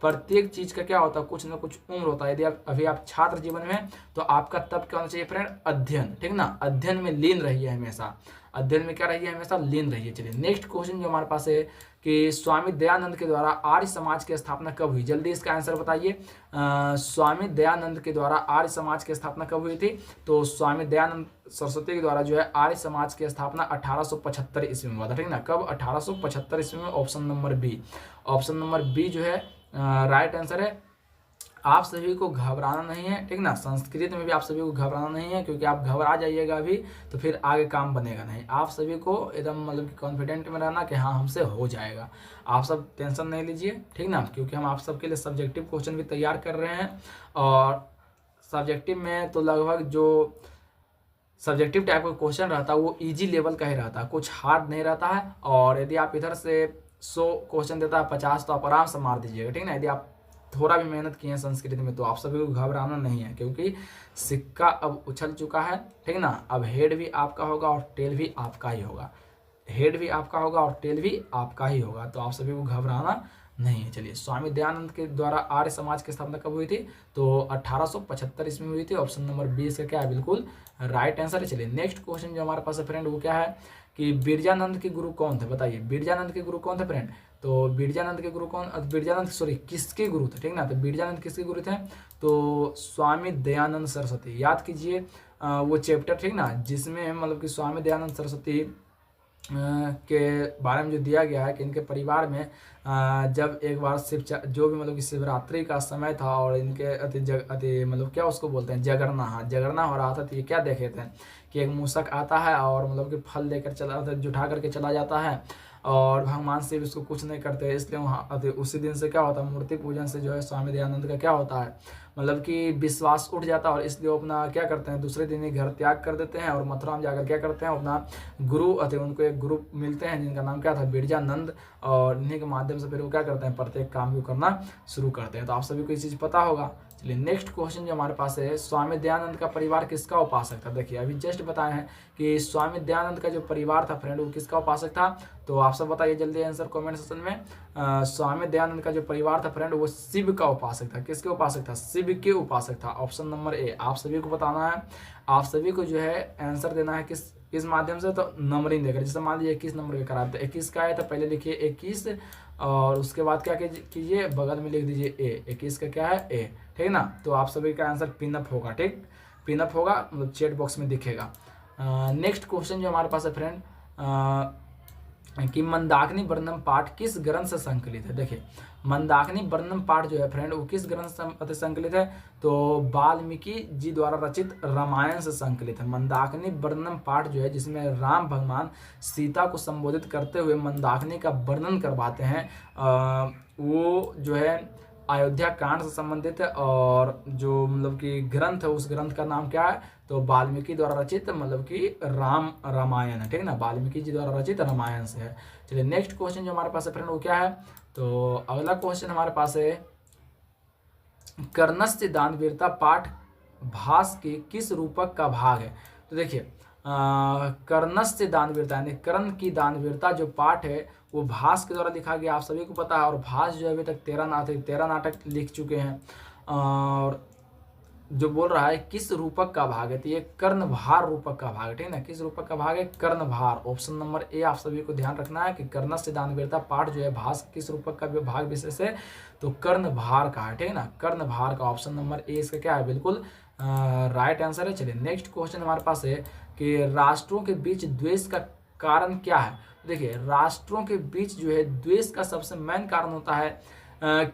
Speaker 1: प्रत्येक चीज का क्या होता है, कुछ ना कुछ उम्र होता है। यदि आप अभी आप छात्र जीवन में तो आपका तब क्या होना चाहिए फ्रेंड? अध्ययन, ठीक ना। अध्ययन में लीन रहिए हमेशा, अध्ययन में क्या रहिए? हमेशा लीन रहिए। चलिए नेक्स्ट क्वेश्चन जो हमारे पास है कि स्वामी दयानंद के द्वारा आर्य समाज की स्थापना कब हुई? जल्दी इसका आंसर बताइए। स्वामी दयानंद के द्वारा आर्य समाज की स्थापना कब हुई थी? तो स्वामी दयानंद सरस्वती के द्वारा जो है आर्य समाज की स्थापना 1875 ईस्वी में हुआ था, ठीक ना। कब? 1875 ईस्वी में। Option number B, option number B जो है राइट आंसर है। आप सभी को घबराना नहीं है, ठीक ना। संस्कृत में भी आप सभी को घबराना नहीं है, क्योंकि आप घबरा जाइएगा अभी तो फिर आगे काम बनेगा नहीं। आप सभी को एकदम मतलब कि कॉन्फिडेंट में रहना कि हाँ हमसे हो जाएगा। आप सब टेंशन नहीं लीजिए, ठीक ना, क्योंकि हम आप सबके लिए सब्जेक्टिव क्वेश्चन भी तैयार कर रहे हैं। और सब्जेक्टिव में तो लगभग जो सब्जेक्टिव टाइप का क्वेश्चन रहता है वो इजी लेवल का ही रहता है, कुछ हार्ड नहीं रहता है। और यदि आप इधर से 100 क्वेश्चन देता है 50 तो आप आराम से मार दीजिएगा, ठीक ना। यदि आप थोड़ा भी मेहनत किए हैं संस्कृत में तो आप सभी को घबराना नहीं है, क्योंकि सिक्का अब उछल चुका है, ठीक ना। अब हेड भी आपका होगा और टेल भी आपका ही होगा, हेड भी आपका होगा और टेल भी आपका ही होगा। तो आप सभी को घबराना नहीं है। चलिए स्वामी दयानंद के द्वारा आर्य समाज की स्थापना कब हुई थी? तो 1875 ईस्वी में हुई थी। ऑप्शन नंबर बी इसका क्या है? बिल्कुल राइट आंसर है। चलिए नेक्स्ट क्वेश्चन जो हमारे पास है फ्रेंड वो क्या है कि बिरजानंद के गुरु कौन थे? बताइए बिरजानंद के गुरु कौन थे फ्रेंड? तो बिरजानंद के गुरु कौन, बिरजानंद सॉरी किसके गुरु थे, ठीक ना। तो बिरजानंद किसके गुरु थे? तो स्वामी दयानंद सरस्वती। याद कीजिए वो चैप्टर, ठीक ना, जिसमें मतलब कि स्वामी दयानंद सरस्वती के बारे में जो दिया गया है कि इनके परिवार में जब एक बार जो भी मतलब कि शिवरात्रि का समय था और इनके अति मतलब क्या उसको बोलते हैं, जगरना, हाँ जगरना हो रहा था। तो ये क्या देखे थे कि एक मूषक आता है और मतलब कि फल लेकर चला, जुठा करके चला जाता है और भगवान शिव इसको कुछ नहीं करते, इसलिए वहाँ उसी दिन से क्या होता है, मूर्ति पूजन से जो है स्वामी दयानंद का क्या होता है, मतलब कि विश्वास उठ जाता है और इसलिए वो अपना क्या करते हैं, दूसरे दिन ही घर त्याग कर देते हैं और मथुरा में जाकर क्या करते हैं, अपना गुरु अति उनको एक गुरु मिलते हैं जिनका नाम क्या था, बिरजानंद, और इन्हीं के माध्यम से फिर वो क्या करते हैं, प्रत्येक काम को करना शुरू करते हैं। तो आप सभी को ये चीज़ पता होगा। चलिए नेक्स्ट क्वेश्चन जो हमारे पास है, स्वामी दयानंद का परिवार किसका उपासक था। देखिए अभी जस्ट बताए हैं कि स्वामी दयानंद का जो परिवार था फ्रेंड वो किसका उपासक था, तो आप सब बताइए जल्दी आंसर कमेंट सेक्शन में। स्वामी दयानंद का जो परिवार था फ्रेंड वो शिव का उपासक था। किसके उपासक था, शिव के उपासक था। ऑप्शन नंबर ए आप सभी को बताना है, आप सभी को जो है आंसर देना है किस माध्यम से, तो नंबरिंग देकर। जैसे मान लीजिए 21 नंबर के करार, तो 21 का है तो पहले लिखिए 21 और उसके बाद क्या कीजिए, बगल में लिख दीजिए ए। 21 का क्या है, ए, ठीक है ना। तो आप सभी का आंसर पिनअप होगा, ठीक, पिनअप होगा, मतलब चैट बॉक्स में दिखेगा। नेक्स्ट क्वेश्चन जो हमारे पास है फ्रेंड, कि मंदाकिनी वर्णम पाठ किस ग्रंथ से संकलित है। देखिए मंदाकिनी वर्णम पाठ जो है फ्रेंड वो किस ग्रंथ से संकलित है, तो वाल्मीकि जी द्वारा रचित रामायण से संकलित है। मंदाकिनी वर्णम पाठ जो है जिसमें राम भगवान सीता को संबोधित करते हुए मंदाकिनी का वर्णन करवाते हैं, वो जो है अयोध्या कांड से संबंधित है। और जो मतलब कि ग्रंथ है उस ग्रंथ का नाम क्या है, तो वाल्मीकि द्वारा रचित मतलब कि रामायण है, ठीक ना, वाल्मीकि जी द्वारा रचित रामायण से है। चलिए नेक्स्ट क्वेश्चन जो हमारे पास है फ्रेंड वो क्या है, तो अगला क्वेश्चन हमारे पास है, कर्णस्य दानवीरता पाठ भास के किस रूपक का भाग है। तो देखिए कर्णस्य दानवीरता यानी कर्ण की दानवीरता जो पाठ है वो भास के द्वारा लिखा गया, आप सभी को पता है। और भास जो अभी तक 13 नाटक लिख चुके हैं। और जो बोल रहा है किस रूपक का भाग है, तो ये कर्णभार रूपक का भाग है, ठीक है ना। किस रूपक का भाग है, कर्णभार। ऑप्शन नंबर ए आप सभी को ध्यान रखना है कि कर्णस्य दानवीरता पाठ जो है भास किस रूपक का भाग विशेष है, तो कर्णभार का है, ठीक है ना, कर्णभार का। ऑप्शन नंबर ए इसका क्या है, बिल्कुल राइट आंसर है। चलिए नेक्स्ट क्वेश्चन हमारे पास है कि राष्ट्रों के बीच द्वेष का कारण क्या है। देखिए राष्ट्रों के बीच जो है द्वेष का सबसे मेन कारण होता है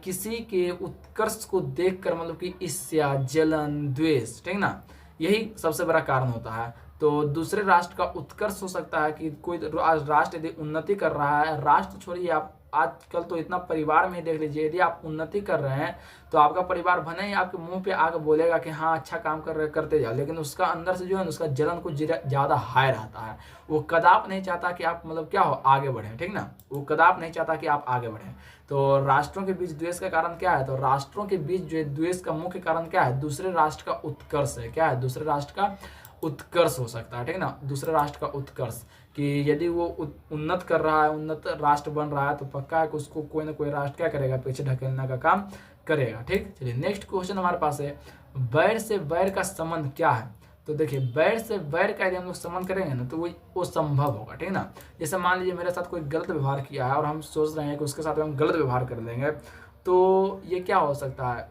Speaker 1: किसी के उत्कर्ष को देखकर, मतलब कि ईर्ष्या, जलन, द्वेष, ठीक ना, यही सबसे बड़ा कारण होता है। तो दूसरे राष्ट्र का उत्कर्ष हो सकता है कि कोई राष्ट्र यदि उन्नति कर रहा है, राष्ट्र छोड़िए आप आजकल तो इतना परिवार में देख लीजिए, यदि आप उन्नति कर रहे हैं तो आपका परिवार भले ही आपके मुंह पे आकर बोलेगा कि हाँ अच्छा काम कर रहे करते जाओ, लेकिन उसका अंदर से जो है उसका जलन कुछ ज़्यादा हाई रहता है। वो कदाप नहीं चाहता कि आप मतलब क्या हो आगे बढ़ें, ठीक ना, वो कदाप नहीं चाहता कि आप आगे बढ़ें। तो राष्ट्रों के बीच द्वेष का कारण क्या है, तो राष्ट्रों के बीच जो द्वेष का मुख्य कारण क्या है, दूसरे राष्ट्र का उत्कर्ष है। क्या है, दूसरे राष्ट्र का उत्कर्ष हो सकता है, ठीक है ना, दूसरे राष्ट्र का उत्कर्ष, कि यदि वो उन्नत कर रहा है, उन्नत राष्ट्र बन रहा है, तो पक्का है कि उसको कोई ना कोई राष्ट्र क्या करेगा, पीछे ढकेलने का काम करेगा, ठीक। चलिए नेक्स्ट क्वेश्चन हमारे पास है, बैर से बैर का संबंध क्या है। तो देखिए बैर से बैर का यदि हम लोग संबंध करेंगे ना तो वो संभव होगा, ठीक है ना। जैसे मान लीजिए मेरे साथ कोई गलत व्यवहार किया है और हम सोच रहे हैं कि उसके साथ हम गलत व्यवहार कर देंगे, तो ये क्या हो सकता है,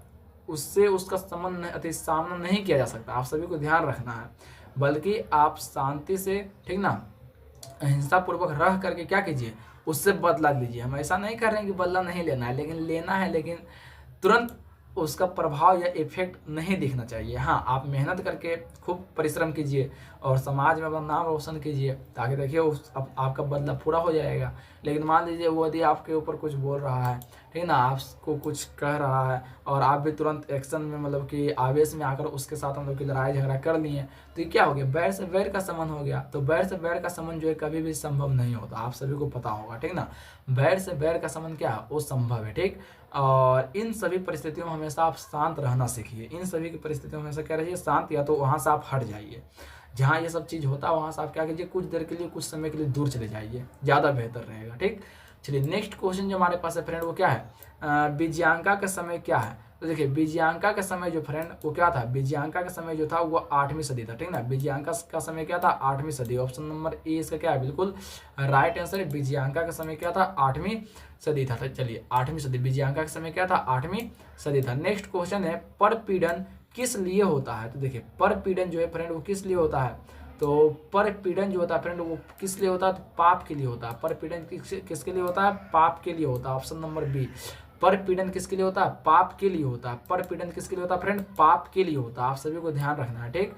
Speaker 1: उससे उसका संबंध अति सामना नहीं किया जा सकता। आप सभी को ध्यान रखना है, बल्कि आप शांति से, ठीक ना, अहिंसा पूर्वक रह करके क्या कीजिए, उससे बदला लीजिए। हम ऐसा नहीं कर रहे हैं कि बदला नहीं लेना है, लेकिन लेना है, लेकिन तुरंत उसका प्रभाव या इफेक्ट नहीं दिखना चाहिए। हाँ आप मेहनत करके खूब परिश्रम कीजिए और समाज में अपना नाम रोशन कीजिए, ताकि देखिए आपका बदला पूरा हो जाएगा। लेकिन मान लीजिए वो यदि आपके ऊपर कुछ बोल रहा है, ठीक है ना, आपको कुछ कह रहा है और आप भी तुरंत एक्शन में मतलब कि आवेश में आकर उसके साथ मतलब कि लड़ाई झगड़ा कर लिए, तो ये क्या हो गया, बैर से बैर का संबंध हो गया। तो बैर से बैर का संबंध जो है कभी भी संभव नहीं होता, आप सभी को पता होगा, ठीक ना। बैर से बैर का संबंध क्या है, वो संभव है, ठीक। और इन सभी परिस्थितियों में हमेशा आप शांत रहना सीखिए। इन सभी की परिस्थितियों में हमेशा क्या रहिए, शांत, या तो वहाँ से आप हट जाइए। जहाँ ये सब चीज़ होता है वहाँ से आप क्या कीजिए, कुछ देर के लिए, कुछ समय के लिए दूर चले जाइए, ज़्यादा बेहतर रहेगा, ठीक। चलिए नेक्स्ट क्वेश्चन जो हमारे पास है फ्रेंड वो क्या है, विजयांका का समय क्या है। तो देखिए विजयांका का समय जो फ्रेंड वो क्या था, विजयांका का समय जो था वो 8वीं सदी था, ठीक ना। विजयांका का समय क्या था, 8वीं सदी। ऑप्शन नंबर ए इसका क्या है, बिल्कुल राइट आंसर है। विजयांका का समय क्या था, 8वीं सदी था। चलिए 8वीं सदी, विजयांका का समय क्या था, 8वीं सदी था। नेक्स्ट क्वेश्चन है, परपीड़न किस लिए होता है। तो देखिए परपीड़न जो है फ्रेंड वो किस लिए होता है, तो परपीड़न जो होता है फ्रेंड वो किस लिए होता है, तो पाप के लिए होता है। परपीड़न किसके लिए होता है, पाप के लिए होता है। ऑप्शन नंबर बी, परपीड़न किसके लिए होता है, पाप के लिए होता है। परपीड़न किसके लिए होता है फ्रेंड, पाप के लिए होता है। आप सभी को ध्यान रखना है, ठीक।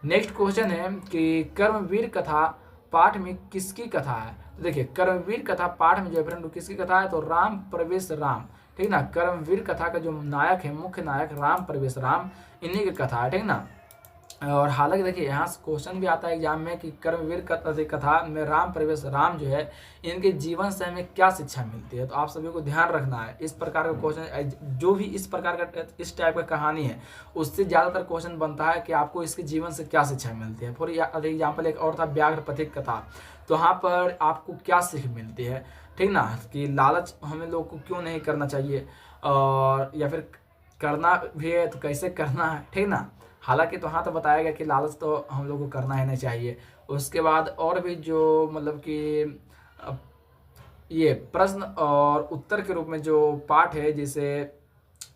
Speaker 1: नेक्स्ट क्वेश्चन है कि कर्मवीर कथा पाठ में किसकी कथा है? तो देखिए कर्मवीर कथा पाठ में जो है फ्रेंड वो किसकी कथा है? तो राम प्रवेश राम, ठीक ना। कर्मवीर कथा का जो नायक है, मुख्य नायक राम प्रवेश राम, इन्हीं की कथा है, ठीक ना। और हालांकि देखिए यहाँ से क्वेश्चन भी आता है एग्जाम में कि कर्मवीर कथा में राम प्रवेश राम जो है इनके जीवन से हमें क्या शिक्षा मिलती है। तो आप सभी को ध्यान रखना है इस प्रकार का क्वेश्चन, जो भी इस प्रकार का इस टाइप का कहानी है उससे ज़्यादातर क्वेश्चन बनता है कि आपको इसके जीवन से क्या शिक्षा मिलती है। फॉर एग्जाम्पल एक और था व्याघ्र पथिक कथा, तो यहाँ पर आपको क्या सीख मिलती है, ठीक ना, कि लालच हमें लोग को क्यों नहीं करना चाहिए, और या फिर करना भी है तो कैसे करना है, ठीक ना। हालांकि तो हाँ तो बताया गया कि लालच तो हम लोग को करना ही नहीं चाहिए। उसके बाद और भी जो मतलब कि ये प्रश्न और उत्तर के रूप में जो पाठ है जैसे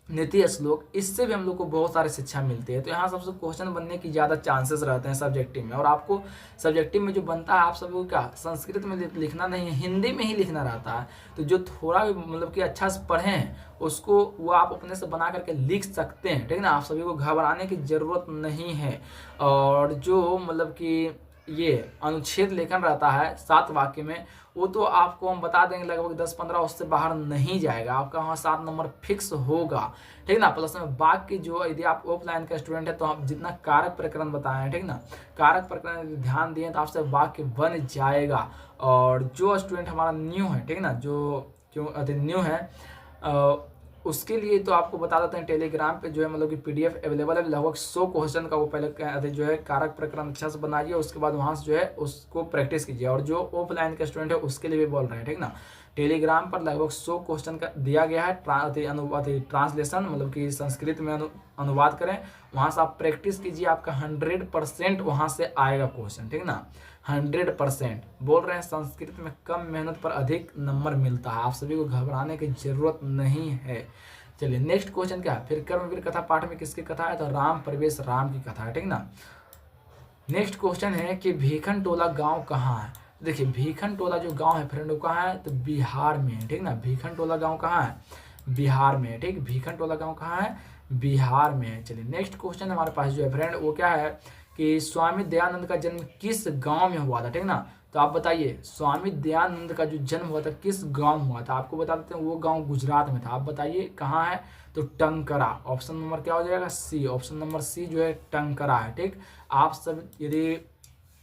Speaker 1: नीति श्लोक, इससे भी हम लोग को बहुत सारी शिक्षा मिलती है। तो यहाँ सबसे क्वेश्चन बनने की ज़्यादा चांसेस रहते हैं सब्जेक्टिव में, और आपको सब्जेक्टिव में जो बनता है आप सबको क्या संस्कृत में लिखना नहीं है, हिंदी में ही लिखना रहता है। तो जो थोड़ा भी मतलब कि अच्छा से पढ़े हैं उसको वो आप अपने से बना करके लिख सकते हैं, ठीक है ना। आप सभी को घबराने की ज़रूरत नहीं है। और जो मतलब कि ये अनुच्छेद लेखन रहता है 7 वाक्य में, वो तो आपको हम बता देंगे लगभग 10-15 उससे बाहर नहीं जाएगा, आपका वहाँ 7 नंबर फिक्स होगा, ठीक ना। प्लस में बाकी जो यदि आप ऑफलाइन का स्टूडेंट है तो आप जितना कारक प्रकरण बताए हैं, ठीक ना, कारक प्रकरण ध्यान दिए तो आपसे वाक्य बन जाएगा। और जो स्टूडेंट हमारा न्यू है, ठीक ना, जो क्यों न्यू है उसके लिए तो आपको बता देते हैं टेलीग्राम पे जो है मतलब कि पीडीएफ अवेलेबल है लगभग 100 क्वेश्चन का। वो पहले जो है कारक प्रकरण अच्छा से बनाइए, उसके बाद वहाँ से जो है उसको प्रैक्टिस कीजिए। और जो ऑफलाइन का स्टूडेंट है उसके लिए भी बोल रहे हैं, ठीक ना, टेलीग्राम पर लगभग 100 क्वेश्चन का दिया गया है ट्रांसलेशन, मतलब कि संस्कृत में अनुवाद करें, वहाँ से आप प्रैक्टिस कीजिए, आपका 100% वहाँ से आएगा क्वेश्चन, ठीक ना। 100% बोल रहे हैं, संस्कृत में कम मेहनत पर अधिक नंबर मिलता है, आप सभी को घबराने की जरूरत नहीं है। चलिए नेक्स्ट क्वेश्चन क्या है, फिर कर्मवीर कथा पाठ में किसकी कथा है? तो राम प्रवेश राम की कथा है, ठीक ना। नेक्स्ट क्वेश्चन है कि भीखन टोला गांव कहाँ है? देखिए भीखन टोला जो गांव है फ्रेंड वो कहाँ है? तो बिहार में है, ठीक ना। भीखन टोला गांव कहाँ है? बिहार में है, ठीक। भीखन टोला गांव कहाँ है? बिहार में है। चलिए नेक्स्ट क्वेश्चन हमारे पास जो है फ्रेंड वो क्या है कि स्वामी दयानंद का जन्म किस गांव में हुआ था, ठीक ना। तो आप बताइए स्वामी दयानंद का जो जन्म हुआ था किस गांव में हुआ था? आपको बता देते हैं वो गांव गुजरात में था। आप बताइए कहाँ है? तो टंकरा। ऑप्शन नंबर क्या हो जाएगा? सी। ऑप्शन नंबर सी जो है टंकरा है, ठीक। आप सब यदि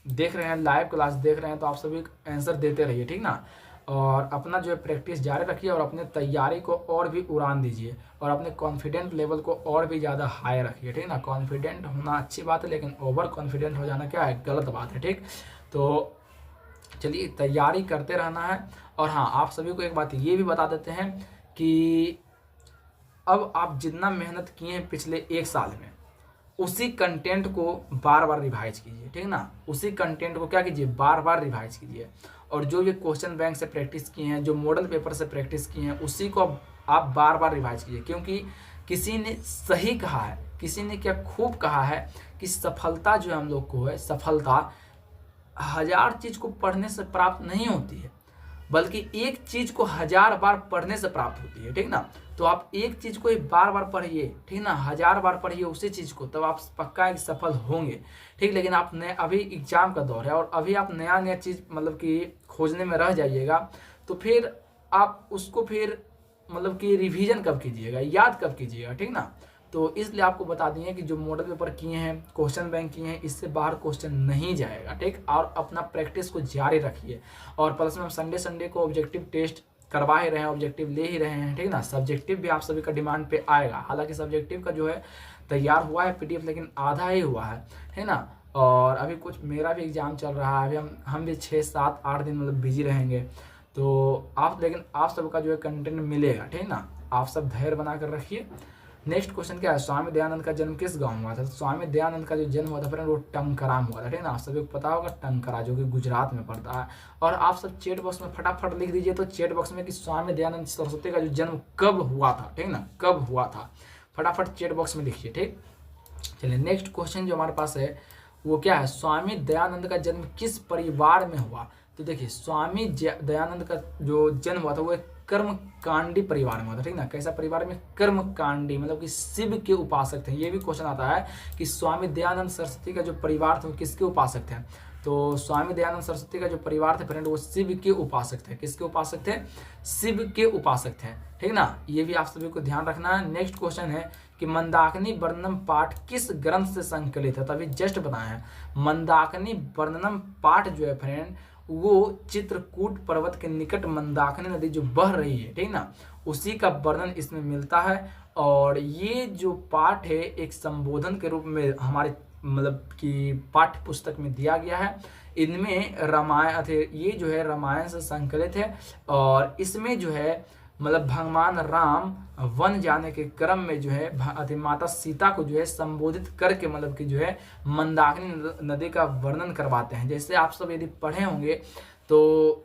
Speaker 1: देख रहे हैं लाइव क्लास देख रहे हैं तो आप सभी आंसर देते रहिए, ठीक ना। और अपना जो है प्रैक्टिस जारी रखिए और अपने तैयारी को और भी उड़ान दीजिए और अपने कॉन्फिडेंट लेवल को और भी ज़्यादा हाई रखिए, ठीक ना। कॉन्फिडेंट होना अच्छी बात है लेकिन ओवर कॉन्फिडेंट हो जाना क्या है? गलत बात है, ठीक। तो चलिए तैयारी करते रहना है। और हाँ आप सभी को एक बात ये भी बता देते हैं कि अब आप जितना मेहनत किए हैं पिछले 1 साल में उसी कंटेंट को बार बार रिवाइज कीजिए, ठीक ना। उसी कंटेंट को क्या कीजिए? बार बार रिवाइज कीजिए। और जो ये क्वेश्चन बैंक से प्रैक्टिस किए हैं, जो मॉडल पेपर से प्रैक्टिस किए हैं, उसी को आप बार बार रिवाइज कीजिए। क्योंकि किसी ने सही कहा है, किसी ने क्या खूब कहा है कि सफलता जो है हम लोग को है, सफलता 1000 चीज़ को पढ़ने से प्राप्त नहीं होती है बल्कि एक चीज़ को 1000 बार पढ़ने से प्राप्त होती है, ठीक ना। तो आप एक चीज़ को बार बार पढ़िए, ठीक ना, 1000 बार पढ़िए उसी चीज़ को, तब आप पक्का है कि सफल होंगे, ठीक। लेकिन आप नए अभी एग्जाम का दौर है और अभी आप नया नया चीज़ मतलब कि खोजने में रह जाइएगा तो फिर आप उसको फिर मतलब कि रिवीजन कब कीजिएगा, याद कब कीजिएगा, ठीक ना। तो इसलिए आपको बता दिए कि जो मॉडल पेपर किए हैं, क्वेश्चन बैंक किए हैं, इससे बाहर क्वेश्चन नहीं जाएगा, ठीक। और अपना प्रैक्टिस को जारी रखिए। और प्लस में हम संडे को ऑब्जेक्टिव टेस्ट करवा ही रहे हैं, ऑब्जेक्टिव ले ही रहे हैं, ठीक ना। सब्जेक्टिव भी आप सभी का डिमांड पे आएगा। हालांकि सब्जेक्टिव का जो है तैयार हुआ है पीडीएफ लेकिन आधा ही हुआ है ना। और अभी कुछ मेरा भी एग्जाम चल रहा है, अभी हम भी 6-7-8 दिन मतलब बिजी रहेंगे। तो लेकिन आप सबका जो है कंटेंट मिलेगा, ठीक ना। आप सब धैर्य बना कर रखिए। नेक्स्ट क्वेश्चन क्या है? स्वामी दयानंद का जन्म किस गांव में हुआ था? तो स्वामी दयानंद का जो जन्म हुआ था फ्रेंड वो टंकरा में हुआ था, ठीक ना। आप सभी को पता होगा टंकरा जो कि गुजरात में पड़ता है। और आप सब चैट बॉक्स में फटाफट लिख दीजिए तो चैट बॉक्स में कि स्वामी दयानंद सरस्वती का जो जन्म कब हुआ था, ठीक ना, कब हुआ था, फटाफट चैट बॉक्स में लिखिए, ठीक। चलिए नेक्स्ट क्वेश्चन जो हमारे पास है वो क्या है? स्वामी दयानंद का जन्म किस परिवार में हुआ? तो देखिए स्वामी दयानंद का जो जन्म हुआ था वो एक कर्मकांडी परिवार में हुआ था, ठीक ना। कैसा परिवार में? कर्मकांडी, मतलब कि शिव के उपासक थे। ये भी क्वेश्चन आता है कि स्वामी दयानंद सरस्वती का जो परिवार था वो किसके उपासक थे? तो स्वामी दयानंद सरस्वती का जो परिवार थे फ्रेंड वो शिव के उपासक थे। किसके उपासक थे? शिव के उपासक थे, ठीक ना। ये भी आप सभी को ध्यान रखना है। नेक्स्ट क्वेश्चन है कि मंदाकिनी वर्णनम पाठ किस ग्रंथ से संकलित है? तभी जस्ट बताया है मंदाकिनी वर्णनम पाठ जो है फ्रेंड वो चित्रकूट पर्वत के निकट मंदाकिनी नदी जो बह रही है, ठीक ना, उसी का वर्णन इसमें मिलता है। और ये जो पाठ है एक संबोधन के रूप में हमारे मतलब कि पाठ्य पुस्तक में दिया गया है। इनमें रामायण ये जो है रामायण से संकलित है और इसमें जो है मतलब भगवान राम वन जाने के क्रम में जो है माता सीता को जो है संबोधित करके मतलब कि जो है मंदाकिनी नदी का वर्णन करवाते हैं। जैसे आप सब यदि पढ़े होंगे तो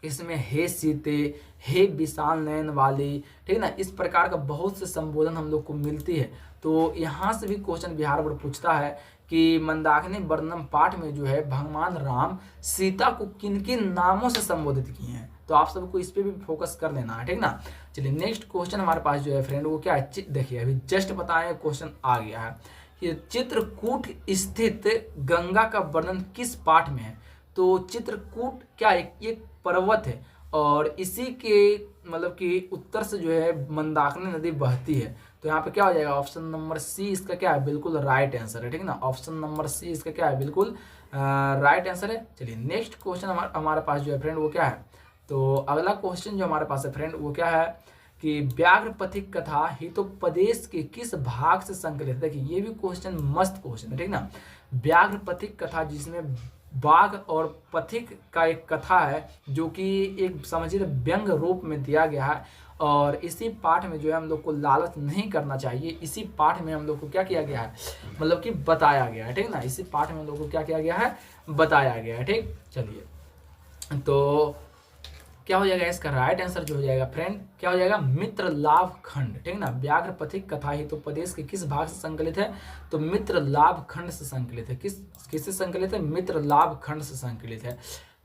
Speaker 1: इसमें हे सीते, हे विशाल नयन वाली, ठीक ना, इस प्रकार का बहुत से संबोधन हम लोग को मिलती है। तो यहाँ से भी क्वेश्चन बिहार बोर्ड पूछता है कि मंदाकिनी वर्णनम पाठ में जो है भगवान राम सीता को किन किन नामों से संबोधित किए हैं। तो आप सबको इस पे भी फोकस कर लेना है, ठीक ना। चलिए नेक्स्ट क्वेश्चन हमारे पास जो है फ्रेंड वो क्या है, देखिए अभी जस्ट बताएं क्वेश्चन आ गया है कि चित्रकूट स्थित गंगा का वर्णन किस पाठ में है? तो चित्रकूट क्या एक पर्वत है और इसी के मतलब कि उत्तर से जो है मंदाकिनी नदी बहती है। तो यहाँ पे क्या हो जाएगा? ऑप्शन नंबर सी इसका क्या है? बिल्कुल राइट आंसर है, ठीक ना। ऑप्शन नंबर सी इसका क्या है? बिल्कुल राइट आंसर है। चलिए नेक्स्ट क्वेश्चन हमारे पास जो है फ्रेंड वो क्या है? तो अगला क्वेश्चन जो हमारे पास है फ्रेंड वो क्या है कि व्याघ्रपथिक कथा हितोपदेश के किस भाग से संकलित है? देखिए ये भी क्वेश्चन मस्त क्वेश्चन है, ठीक ना। व्याघ्रपथिक कथा जिसमें बाघ और पथिक का एक कथा है जो कि एक समझिए व्यंग रूप में दिया गया है और इसी पाठ में जो है हम लोग को लालच नहीं करना चाहिए। इसी पाठ में हम लोग को क्या किया गया है मतलब कि बताया गया है, ठीक ना। इसी पाठ में हम लोग को क्या किया गया है? बताया गया है, ठीक। चलिए तो क्या हो जाएगा इसका राइट आंसर जो हो जाएगा फ्रेंड क्या हो जाएगा? मित्र लाभ खंड, ठीक ना। व्याघ्रपथिक कथा हितोपदेश के किस भाग से संकलित है? तो मित्र लाभ खंड से संकलित है। किससे संकलित है? मित्र लाभ खंड से संकलित है।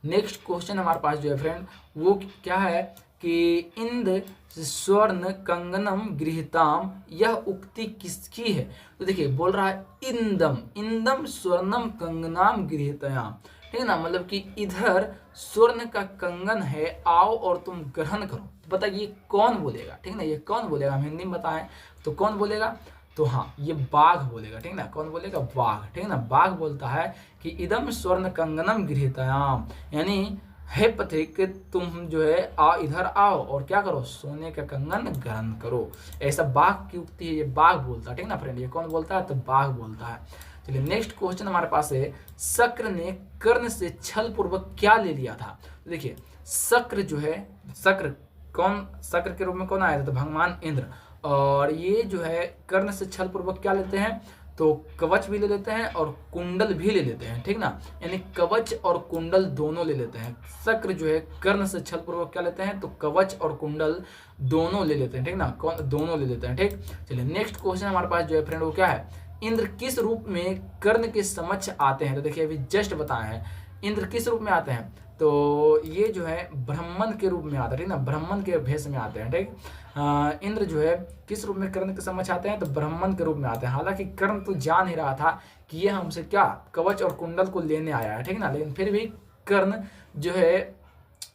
Speaker 1: नेक्स्ट क्वेश्चन हमारे पास जो है फ्रेंड वो क्या है कि इंद्र स्वर्ण कंगनम गृहीताम यह उक्ति किसकी है? तो देखिए बोल रहा है इंदम स्वर्णम कंगनाम गृहीतयाम, ठीक है ना, मतलब कि इधर स्वर्ण का कंगन है, आओ और तुम ग्रहण करो। तो बताइए कौन बोलेगा, ठीक ना, ये कौन बोलेगा? हम हिंदी में बताएं तो कौन बोलेगा? तो हाँ ये बाघ बोलेगा, ठीक ना। कौन बोलेगा? बाघ, ठीक ना। बाघ बोलता है कि इदम स्वर्ण कंगनम गृहीतयाम, यानी हे पथिक तुम जो है इधर आओ और क्या करो? सोने का कंगन ग्रहण करो। ऐसा बाघ की उक्ति है, ये बाघ बोलता है, ठीक ना फ्रेंड। ये कौन बोलता है? तो बाघ बोलता है। चलिए नेक्स्ट क्वेश्चन हमारे पास है शक्र ने कर्ण से छल पूर्वक क्या ले लिया था? तो देखिए शक्र जो है शक्र के रूप में कौन आया था? तो भगवान इंद्र। और ये जो है कर्ण से छल पूर्वक क्या लेते हैं? तो कवच भी ले लेते हैं और कुंडल भी ले लेते हैं, ठीक ना। यानी कवच और कुंडल दोनों ले लेते हैं। शक्र जो है कर्ण से छल पूर्वक क्या लेते हैं? तो कवच और कुंडल दोनों ले लेते हैं, ठीक ना। दोनों ले लेते हैं, ठीक। चलिए नेक्स्ट क्वेश्चन हमारे पास जो है फ्रेंड वो क्या है? इंद्र किस रूप में कर्ण के समक्ष आते हैं? तो देखिए अभी जस्ट बताए हैं इंद्र किस रूप में आते हैं। तो ये जो है ब्राह्मण के रूप में आते हैं, ठीक ना, ब्राह्मण के भेष में आते हैं, ठीक। इंद्र जो है किस रूप में कर्ण के समक्ष आते हैं? तो ब्राह्मण के रूप में आते हैं। हालांकि कर्ण तो जान ही रहा था कि ये हमसे क्या कवच और कुंडल को लेने आया है, ठीक ना, लेकिन फिर भी कर्ण जो है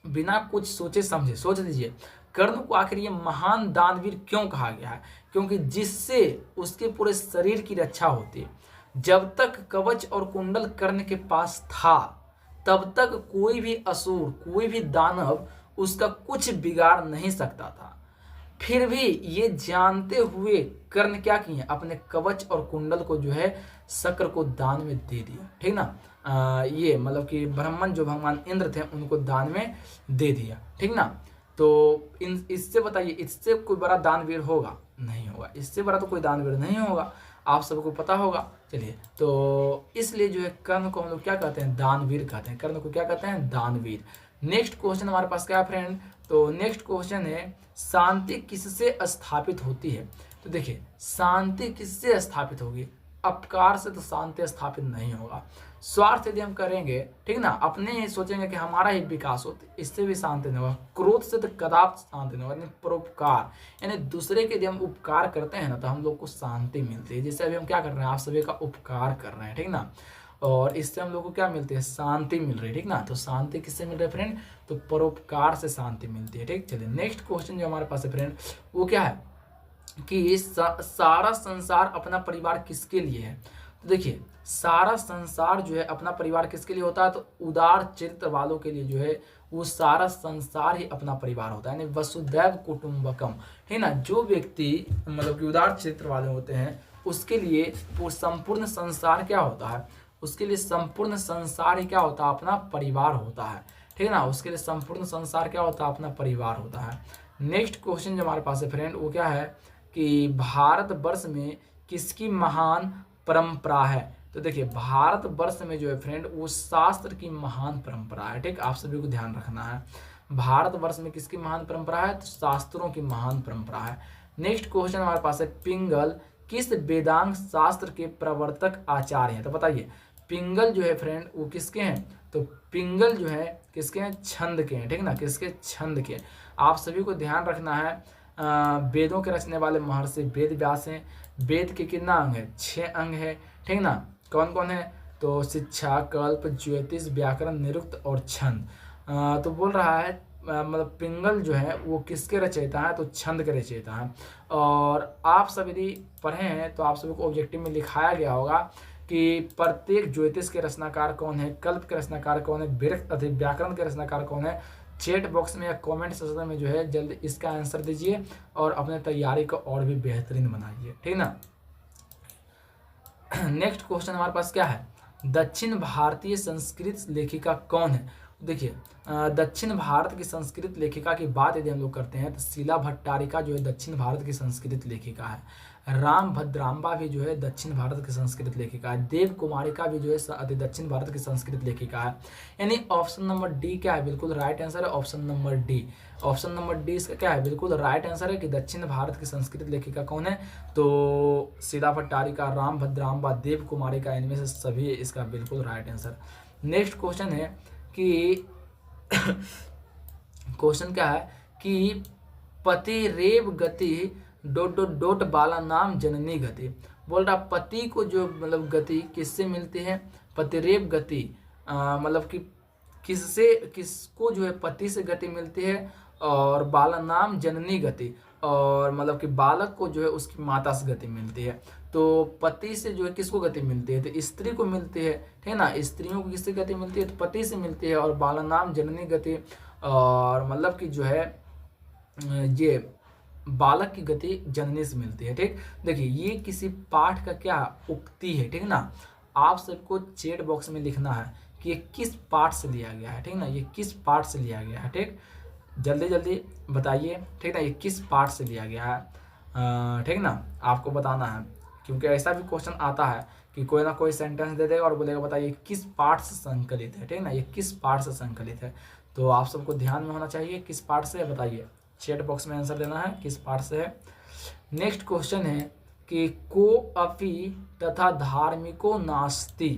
Speaker 1: बिना कुछ सोचे समझे, सोच लीजिए कर्ण को आखिर ये महान दानवीर क्यों कहा गया है? क्योंकि जिससे उसके पूरे शरीर की रक्षा होती है। जब तक कवच और कुंडल कर्ण के पास था तब तक कोई भी असुर, कोई भी दानव उसका कुछ बिगाड़ नहीं सकता था। फिर भी ये जानते हुए कर्ण क्या किए? अपने कवच और कुंडल को जो है शक्र को दान में दे दिया, ठीक ना। ये मतलब कि ब्राह्मण जो भगवान इंद्र थे उनको दान में दे दिया, ठीक ना। तो इससे बताइए इससे कोई बड़ा दानवीर होगा? नहीं होगा। इससे बड़ा तो कोई दानवीर नहीं होगा, आप सबको पता होगा। चलिए तो इसलिए जो है कर्ण को हम लोग क्या कहते हैं? दानवीर कहते हैं। कर्ण को क्या कहते हैं? दानवीर। नेक्स्ट क्वेश्चन हमारे पास क्या है फ्रेंड? तो नेक्स्ट क्वेश्चन है शांति किससे स्थापित होती है? तो देखिए शांति किससे स्थापित होगी? अपकार से तो शांति स्थापित नहीं होगा। स्वार्थ यदि हम करेंगे, ठीक ना, अपने सोचेंगे कि हमारा ही विकास हो, इससे भी शांति नहीं होगा। क्रोध से तो कदाप शांति नहीं होगा। परोपकार यानी दूसरे के यदि हम उपकार करते हैं ना तो हम लोग को शांति मिलती है। जैसे अभी हम क्या कर रहे हैं? आप सभी का उपकार कर रहे हैं, ठीक ना। और इससे हम लोग को क्या मिलती है, शांति मिल रही है, ठीक ना। तो शांति किससे मिल रही है फ्रेंड, तो परोपकार से शांति मिलती है, ठीक। चलिए नेक्स्ट क्वेश्चन जो हमारे पास है फ्रेंड वो क्या है कि सारा संसार अपना परिवार किसके लिए है। तो देखिए सारा संसार जो है अपना परिवार किसके लिए होता है, तो उदार चरित्र वालों के लिए जो है वो सारा संसार ही अपना परिवार होता है, यानी वसुदैव कुटुंबकम, है ना। जो व्यक्ति मतलब कि उदार चरित्र वाले होते हैं उसके लिए संपूर्ण संसार क्या होता है, उसके लिए संपूर्ण संसार ही क्या होता है, अपना परिवार होता है, ठीक है ना। उसके लिए संपूर्ण संसार क्या होता है, अपना परिवार होता है। नेक्स्ट क्वेश्चन जो हमारे पास है फ्रेंड वो क्या है कि भारतवर्ष में किसकी महान परंपरा है। तो देखिए भारतवर्ष में जो है फ्रेंड वो शास्त्र की महान परंपरा है, ठीक। आप सभी को ध्यान रखना है, भारतवर्ष में किसकी महान परंपरा है, तो शास्त्रों की महान परंपरा है। नेक्स्ट क्वेश्चन हमारे पास है पिंगल किस वेदांग शास्त्र के प्रवर्तक आचार्य हैं। तो बताइए पिंगल जो है फ्रेंड वो किसके हैं, तो पिंगल जो है किसके हैं, छंद के हैं, ठीक ना, किसके, छंद के। आप सभी को ध्यान रखना है वेदों के रचने वाले महर्षि वेद व्यास हैं। वेद के कितना अंग है, 6 अंग है, ठीक ना। कौन कौन है, तो शिक्षा, कल्प, ज्योतिष, व्याकरण, निरुक्त और छंद। तो बोल रहा है मतलब पिंगल जो है वो किसके रचयिता है, तो छंद के रचयिता है। और आप सभी यदि पढ़े हैं तो आप सभी को ऑब्जेक्टिव में लिखाया गया होगा कि प्रत्येक ज्योतिष के रचनाकार कौन है, कल्प के रचनाकार कौन है, व्याकरण के रचनाकार कौन है। चैट बॉक्स में या कमेंट सेक्शन में जो है जल्दी इसका आंसर दीजिए और अपने तैयारी को और भी बेहतरीन बनाइए, ठीक ना। नेक्स्ट क्वेश्चन हमारे पास क्या है, दक्षिण भारतीय संस्कृत लेखिका कौन है। देखिए दक्षिण भारत की संस्कृत लेखिका की बात यदि हम लोग करते हैं तो शीला भट्टारिका जो है दक्षिण भारत की संस्कृत लेखिका है। राम भद्रांबा भी जो है दक्षिण भारत की संस्कृत लेखिका है। देव कुमारिका भी जो है दक्षिण भारत की संस्कृत लेखिका है। यानी ऑप्शन नंबर डी क्या है, बिल्कुल राइट आंसर है option number D. Option number D इसका क्या है, बिल्कुल राइट आंसर है कि दक्षिण भारत की संस्कृत लेखिका कौन है, तो शीला भट्टारिका, राम भद्रांबा, देव कुमारिका, इनमें से सभी इसका बिल्कुल राइट आंसर। नेक्स्ट क्वेश्चन है कि क्वेश्चन क्या है कि पति रेव गति डोट डोट डोट बाला नाम जननी गति। बोल रहा पति को जो मतलब गति किससे मिलती है, पतिरेव गति मतलब कि किसको जो है पति से गति मिलती है, और बाला नाम जननी गति, और मतलब कि बालक को जो है उसकी माता से गति मिलती है। तो पति से जो है किसको गति मिलती है, तो स्त्री को मिलती है, ठीक है ना। स्त्रियों को किससे गति मिलती है, तो पति से मिलती है। और बाला नाम जननी गति, और मतलब कि जो है ये बालक की गति जननी से मिलती है, ठीक। देखिए ये किसी पाठ का क्या उक्ति है, ठीक ना। आप सबको चैट बॉक्स में लिखना है कि ये किस पाठ से लिया गया है, ठीक ना, ये किस पाठ से लिया गया है, ठीक। जल्दी जल्दी बताइए, ठीक ना, ये किस पाठ से लिया गया है, ठीक ना, आपको बताना है। क्योंकि ऐसा भी क्वेश्चन आता है कि कोई ना कोई सेंटेंस दे देगा और बोलेगा बताइए किस पाठ से संकलित है, ठीक ना, ये किस पाठ से संकलित है। तो आप सबको ध्यान में होना चाहिए किस पाठ से है, बताइए चैट बॉक्स में आंसर देना है किस पाठ से है। नेक्स्ट क्वेश्चन है कि को अपि तथा धार्मिको नास्ति,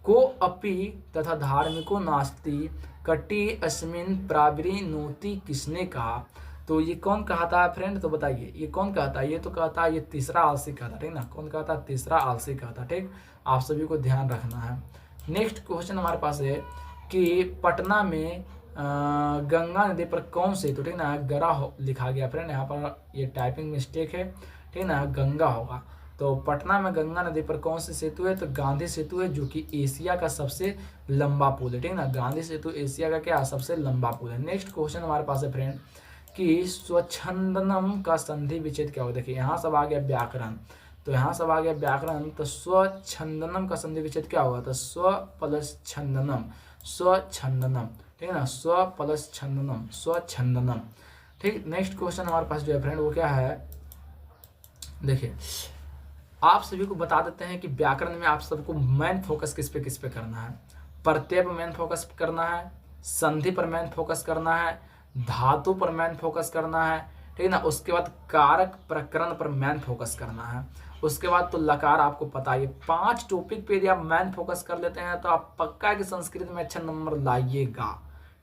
Speaker 1: को अपि तथा धार्मिको नास्ति कटी अस्मिन प्राविनोति किसने कहा। तो ये कौन कहता है फ्रेंड, तो बताइए ये कौन कहता है, ये तो कहता है ये तीसरा आलसी कहता, ठीक ना, कौन कहता है, तीसरा आलसी कहता, ठीक। आप सभी को ध्यान रखना है। नेक्स्ट क्वेश्चन हमारे पास है कि पटना में गंगा नदी पर कौन सेतु, ठीक ना, गरा लिखा गया फ्रेंड, यहाँ पर ये टाइपिंग मिस्टेक है, ठीक ना, गंगा होगा। तो पटना में गंगा नदी पर कौन सी सेतु है, तो गांधी सेतु है, जो कि एशिया का सबसे लंबा पुल है, ठीक ना, गांधी सेतु एशिया का क्या सबसे लंबा पुल है। नेक्स्ट क्वेश्चन हमारे पास है फ्रेंड कि स्वच्छंदनम का संधि विच्छेद क्या हो। देखिए यहाँ सब आ गया व्याकरण, तो यहाँ सब आ गया व्याकरण, तो स्वच्छंदनम का संधि विच्छेद क्या होगा, तो स्व प्लस छंदनम, स्वच्छंदनम, ठीक है ना, स्व प्लस छंदनम, स्वच्छंदनम, ठीक। नेक्स्ट क्वेश्चन हमारे पास जो है फ्रेंड वो क्या है, देखिए आप सभी को बता देते हैं कि व्याकरण में आप सबको मेन फोकस किस पे करना है, प्रत्यय पर मेन फोकस करना है, संधि पर मेन फोकस करना है, धातु पर मेन फोकस करना है, ठीक है ना। उसके बाद कारक प्रकरण पर मेन फोकस करना है, उसके बाद तो लकार आपको पता है। 5 टॉपिक पे यदि आप मेन फोकस कर लेते हैं तो आप पक्का कि संस्कृत में अच्छा नंबर लाइएगा,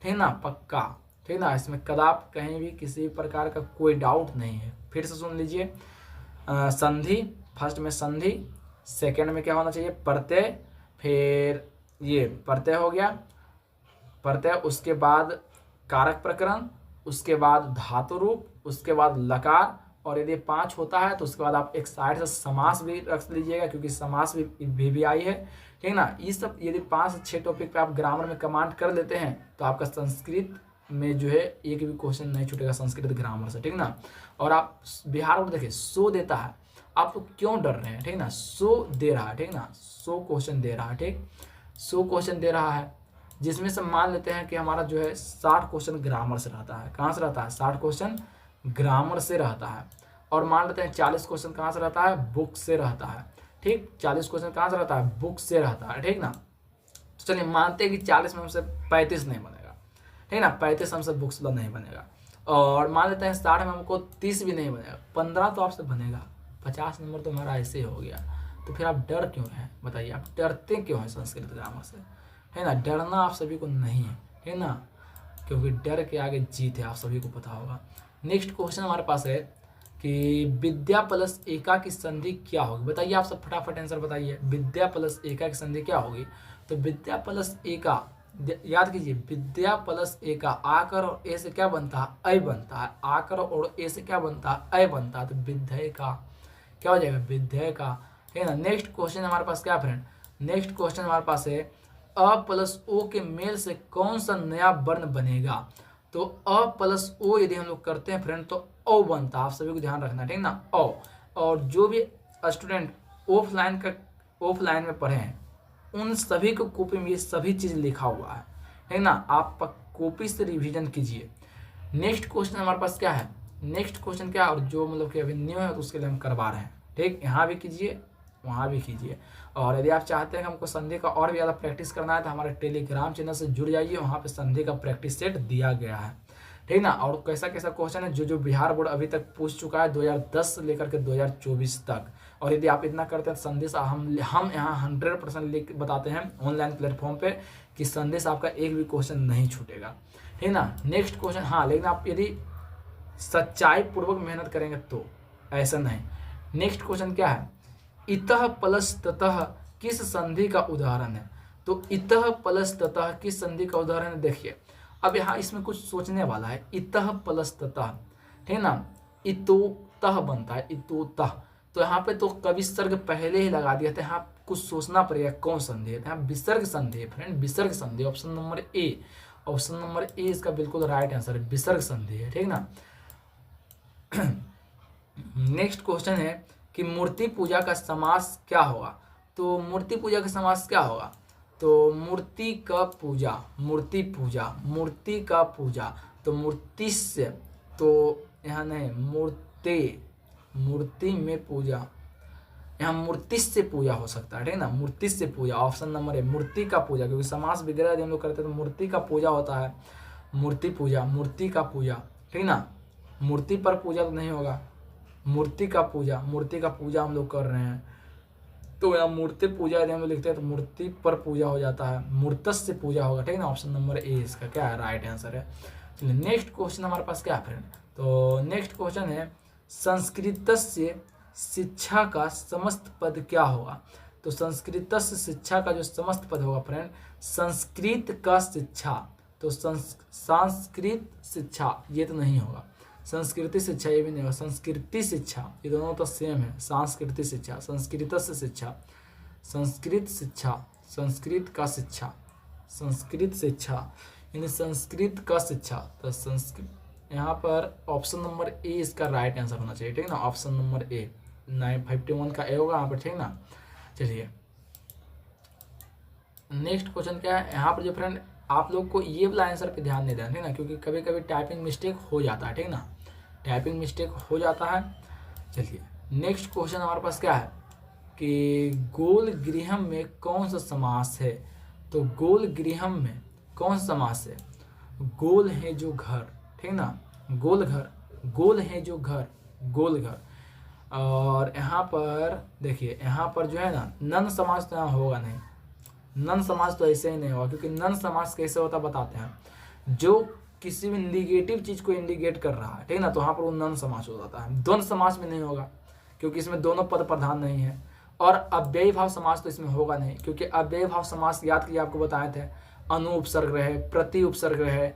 Speaker 1: ठीक ना, पक्का, ठीक ना। इसमें कदाप कहीं भी किसी प्रकार का कोई डाउट नहीं है। फिर से सुन लीजिए, संधि, फर्स्ट में संधि, सेकंड में क्या होना चाहिए, प्रत्यय, फिर ये प्रत्यय हो गया, प्रत्यय, उसके बाद कारक प्रकरण, उसके बाद धातु रूप, उसके बाद लकार, और यदि 5 होता है तो उसके बाद आप एक साइड से समास भी रख लीजिएगा, क्योंकि समास भी आई है, ठीक है ना। ये सब यदि 5 से 6 टॉपिक पे आप ग्रामर में कमांड कर लेते हैं तो आपका संस्कृत में जो है एक भी क्वेश्चन नहीं छूटेगा संस्कृत ग्रामर से, ठीक ना। और आप बिहार बोर्ड देखिए सो देता है, आप लोग क्यों डर रहे हैं, ठीक ना। सो दे रहा है, ठीक ना, 100 क्वेश्चन दे रहा है, ठीक, 100 क्वेश्चन दे रहा है, जिसमें से मान लेते हैं कि हमारा जो है 60 क्वेश्चन ग्रामर से रहता है। कहाँ से रहता है? 60 क्वेश्चन ग्रामर से रहता है। और मान लेते हैं 40 क्वेश्चन कहाँ से रहता है? बुक से रहता है, ठीक, 40 क्वेश्चन कहाँ से रहता है? बुक से रहता है, ठीक ना। तो चलिए मानते हैं कि 40 में हमसे 35 नहीं बनेगा, ठीक ना, 35 हमसे बुक से नहीं बनेगा। और मान लेते हैं 60 में हमको 30 भी नहीं बनेगा, 15 तो आपसे बनेगा, 50 नंबर तो हमारा ऐसे ही हो गया। तो फिर आप डर क्यों हैं बताइए, आप डरते क्यों हैं संस्कृत ग्रामर से, है ना। डरना आप सभी को नहीं है ना, क्योंकि डर के आगे जीत है, आप सभी को पता होगा। नेक्स्ट क्वेश्चन हमारे पास है कि विद्या प्लस एका की संधि क्या होगी, बताइए आप सब फटाफट आंसर बताइए। विद्या प्लस एका की संधि क्या होगी? तो विद्या प्लस एका, याद कीजिए, विद्या प्लस एका, आकर और ए से क्या बनता है? ऐ बनता है। आकर और ए से क्या बनता है? ऐ बनता है। तो विद्या का क्या हो जाएगा? विद्या का, है ना। नेक्स्ट क्वेश्चन हमारे पास क्या फ्रेंड? नेक्स्ट क्वेश्चन हमारे पास है अ प्लस ओ के मेल से कौन सा नया वर्ण बनेगा? तो अ प्लस ओ यदि हम लोग करते हैं फ्रेंड तो ओ बनता है, आप सभी को ध्यान रखना, ठीक ना, ओ। और जो भी स्टूडेंट ऑफलाइन में पढ़े हैं उन सभी को कॉपी में ये सभी चीज़ लिखा हुआ है ना, आप कॉपी से रिवीजन कीजिए। नेक्स्ट क्वेश्चन हमारे पास क्या है? नेक्स्ट क्वेश्चन क्या है, और जो मतलब कि अभी न्यू है तो उसके लिए हम करवा रहे हैं, ठीक, यहाँ भी कीजिए, वहाँ भी कीजिए। और यदि आप चाहते हैं कि हमको संधि का और भी ज़्यादा प्रैक्टिस करना है तो हमारे टेलीग्राम चैनल से जुड़ जाइए, वहाँ पे संधि का प्रैक्टिस सेट दिया गया है, ठीक ना। और कैसा कैसा क्वेश्चन है जो बिहार बोर्ड अभी तक पूछ चुका है 2010 से लेकर के 2024 तक। और यदि आप इतना करते हैं संदेश हम यहाँ 100% लिख बताते हैं ऑनलाइन प्लेटफॉर्म पे कि संदेश आपका एक भी क्वेश्चन नहीं छूटेगा, ठीक ना। नेक्स्ट क्वेश्चन, हाँ, लेकिन आप यदि सच्चाई पूर्वक मेहनत करेंगे तो, ऐसा नहीं। नेक्स्ट क्वेश्चन क्या है? इतः प्लस ततः किस संधि का उदाहरण है? तो इतः प्लस ततः किस संधि का उदाहरण है? देखिए अब यहाँ इसमें कुछ सोचने वाला है। इतः प्लस ततः, ठीक ना, इतोतः बनता है, इतोतः। तो यहाँ पे तो कवि सर्ग पहले ही लगा दिया था, यहाँ कुछ सोचना पड़ेगा कौन संधि है। यहाँ विसर्ग संधि है फ्रेंड, विसर्ग संधि, option number A, option number A इसका बिल्कुल राइट आंसर है, विसर्ग संधि है, ठीक ना। नेक्स्ट क्वेश्चन है कि मूर्ति पूजा का समास क्या होगा? तो मूर्ति पूजा का समास क्या होगा? तो मूर्ति का पूजा, मूर्ति पूजा, मूर्ति का पूजा, तो मूर्ति से, तो यहाँ नहीं, मूर्ति में पूजा, यहाँ मूर्ति से पूजा हो सकता है, ठीक ना, मूर्ति से पूजा, ऑप्शन नंबर ए, मूर्ति का पूजा, क्योंकि समास विग्रह यदि हम लोग करते हैं तो मूर्ति का पूजा होता है, मूर्ति पूजा, मूर्ति का पूजा, ठीक ना। मूर्ति पर पूजा तो नहीं होगा, मूर्ति का पूजा, मूर्ति का पूजा हम लोग कर रहे हैं, तो यहाँ मूर्ति पूजा यदि हम लोग लिखते हैं तो मूर्ति पर पूजा हो जाता है, मूर्तस से पूजा होगा, ठीक है ना। ऑप्शन नंबर ए इसका क्या है? राइट आंसर है। चलिए नेक्स्ट क्वेश्चन हमारे पास क्या है फ्रेंड? तो नेक्स्ट क्वेश्चन है संस्कृतस्य शिक्षा का समस्त पद क्या होगा? तो संस्कृतस्य शिक्षा का जो समस्त पद होगा फ्रेंड, संस्कृत का शिक्षा, तो संस्कृत शिक्षा ये तो नहीं होगा, संस्कृति शिक्षा ये भी नहीं होगा, संस्कृति शिक्षा, ये दोनों तो सेम है, सांस्कृतिक शिक्षा, संस्कृत से शिक्षा, संस्कृत शिक्षा, संस्कृत का शिक्षा, संस्कृत शिक्षा यानी संस्कृत का शिक्षा, तो संस्कृत, यहाँ पर ऑप्शन नंबर ए इसका राइट आंसर होना चाहिए, ठीक ना, ऑप्शन नंबर ए, 951 का ए होगा यहाँ पर, ठीक ना। चलिए नेक्स्ट क्वेश्चन क्या है यहाँ पर? जो फ्रेंड आप लोग को ये वाला आंसर पे ध्यान नहीं देना, ठीक ना, क्योंकि कभी कभी टाइपिंग मिस्टेक हो जाता है, ठीक ना, टाइपिंग मिस्टेक हो जाता है। चलिए नेक्स्ट क्वेश्चन हमारे पास क्या है कि गोल गृहम में कौन सा समास है? तो गोल गृहम में कौन सा समास है? गोल है जो घर, ठीक ना, गोल घर, गोल है जो घर, गोल घर। और यहाँ पर देखिए, यहाँ पर जो है ना नन समास तो यहाँ होगा नहीं, नन समास तो ऐसे ही नहीं होगा, क्योंकि नन समास कैसे होता बताते हैं, जो किसी भी निगेटिव चीज को इंडिकेट कर रहा है, ठीक ना, तो वहाँ पर वो नन समास हो जाता है। द्वंद्व समास में नहीं होगा क्योंकि इसमें दोनों पद प्रधान नहीं है। और अव्ययी भाव समास तो इसमें होगा नहीं, क्योंकि अव्ययी भाव समास याद कीजिए आपको बताए थे, अनु उपसर्ग रहे, प्रति उपसर्ग रहे,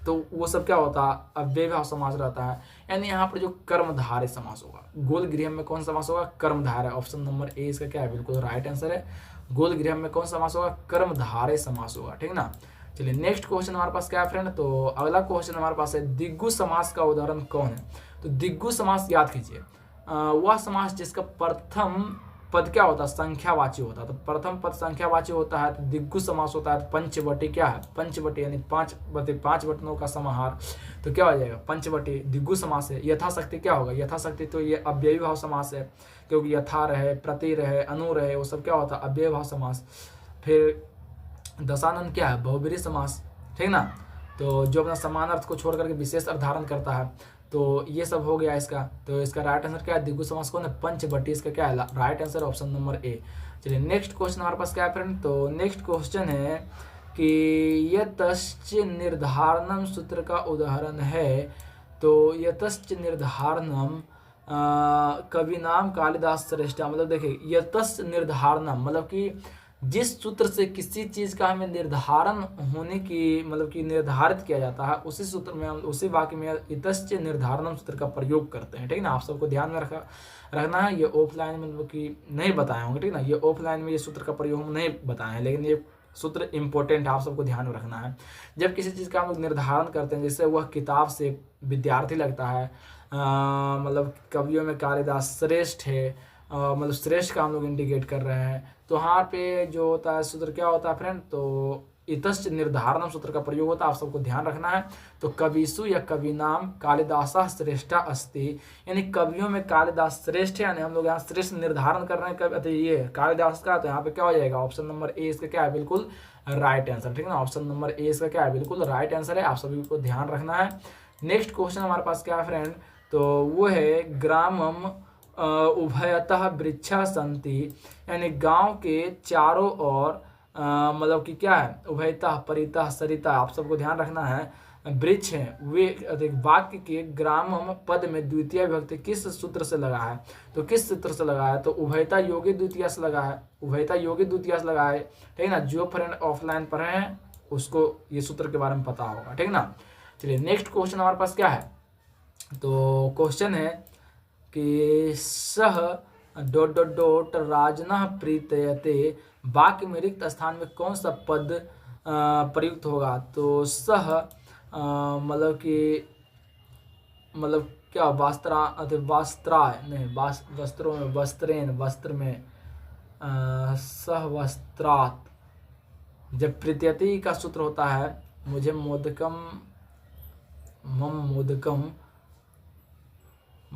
Speaker 1: तो वो सब क्या होता है, अव्ययी भाव समास रहता है। यानी यहाँ पर जो कर्मधारय समास होगा, गोल गृह में कौन समास होगा, कर्मधारय। ऑप्शन नंबर ए इसका क्या है, बिल्कुल राइट आंसर है। गोल गृह में कौन समास होगा, कर्मधारय समास होगा, ठीक ना। चलिए नेक्स्ट क्वेश्चन हमारे पास क्या है फ्रेंड, तो अगला क्वेश्चन हमारे पास है दिग्गु समास का उदाहरण कौन है। तो दिग्गु समास याद कीजिए, वह समास जिसका प्रथम पद क्या होता है, संख्यावाची होता है। तो प्रथम पद संख्यावाची होता है तो दिग्गु समास होता है। पंचवटी क्या है, पंचवटी यानी पांच वचनों का समाहार, तो क्या हो जाएगा, पंचवटी दिग्गु समास है। यथाशक्ति क्या होगा, यथाशक्ति तो ये अव्ययी भाव समास है, क्योंकि यथा रहे, प्रति रहे, अनु रहे, वो सब क्या होता है, अव्ययी भाव समास। फिर दशानन क्या है, बहुब्रीहि समास, ठीक ना। तो जो अपना समान अर्थ को छोड़ करके विशेष अर्थ धारण करता है, तो ये सब हो गया इसका। तो इसका राइट आंसर क्या है, दिग्गु समास कौन है, पंचवटी। इसका क्या है right answer, option number A. चलिए नेक्स्ट क्वेश्चन हमारे पास क्या है फ्रेंड, तो नेक्स्ट क्वेश्चन है कि यतश्च निर्धारणम सूत्र का उदाहरण है। तो यतश्च निर्धारणम कवि नाम कालिदास श्रेष्ठा, मतलब देखिए यतश्च निर्धारणम मतलब कि जिस सूत्र से किसी चीज का हमें निर्धारण होने की मतलब कि निर्धारित किया जाता है, उसी सूत्र में हम उसी वाक्य में इतश्च निर्धारणम सूत्र का प्रयोग करते हैं, ठीक ना। आप सबको ध्यान में रखना है, ये ऑफलाइन में मतलब कि नहीं बताए होंगे, ठीक ना। ये ऑफलाइन में ये सूत्र का प्रयोग हम नहीं बताए हैं, लेकिन ये सूत्र इंपॉर्टेंट है, आप सबको ध्यान में रखना है। जब किसी चीज़ का हम लोग निर्धारण करते हैं, जैसे वह किताब से विद्यार्थी लगता है, मतलब कवियों में कालिदास श्रेष्ठ है, मतलब श्रेष्ठ का हम लोग इंडिकेट कर रहे हैं, तो यहाँ पे जो होता है सूत्र क्या होता है फ्रेंड, तो इतश्च निर्धारणम सूत्र का प्रयोग होता है, आप सबको ध्यान रखना है। तो कविसु या कवि नाम कालिदासा श्रेष्ठा अस्ति, यानी कवियों में कालिदास श्रेष्ठ है, यानी हम लोग यहाँ श्रेष्ठ निर्धारण कर रहे हैं कवि, तो ये कालिदास का, तो यहाँ पे क्या हो जाएगा, ऑप्शन नंबर ए इसका क्या है, बिल्कुल राइट आंसर, ठीक है ना। ऑप्शन नंबर ए इसका क्या है, बिल्कुल राइट आंसर है, आप सभी को ध्यान रखना है। नेक्स्ट क्वेश्चन हमारे पास क्या है फ्रेंड, तो वो है ग्रामम उभयतः वृक्षा संति, यानी गांव के चारों ओर मतलब कि क्या है, उभयतः परितः सरिता, आप सबको ध्यान रखना है, वृक्ष हैं वे। वाक्य के ग्रामम पद में द्वितीय विभक्ति किस सूत्र से लगा है, तो किस सूत्र से लगा है, तो उभयता योगी द्वितीय से लगा है, उभयता योगी द्वितीय से लगा है, ठीक है ना। जो फ्रेंड ऑफलाइन पढ़े हैं उसको ये सूत्र के बारे में पता होगा, ठीक ना। चलिए नेक्स्ट क्वेश्चन हमारे पास क्या है, तो क्वेश्चन है कि सह ... राजना प्रीतयते, वाक्य में रिक्त स्थान में कौन सा पद प्रयुक्त होगा, तो सह मतलब कि मतलब क्या वस्त्राय नहीं, वस्त्रों में, वस्त्रेन वस्त्र में, सह वस्त्रात। जब प्रीत्यति का सूत्र होता है, मुझे मोदकम मम मोदकम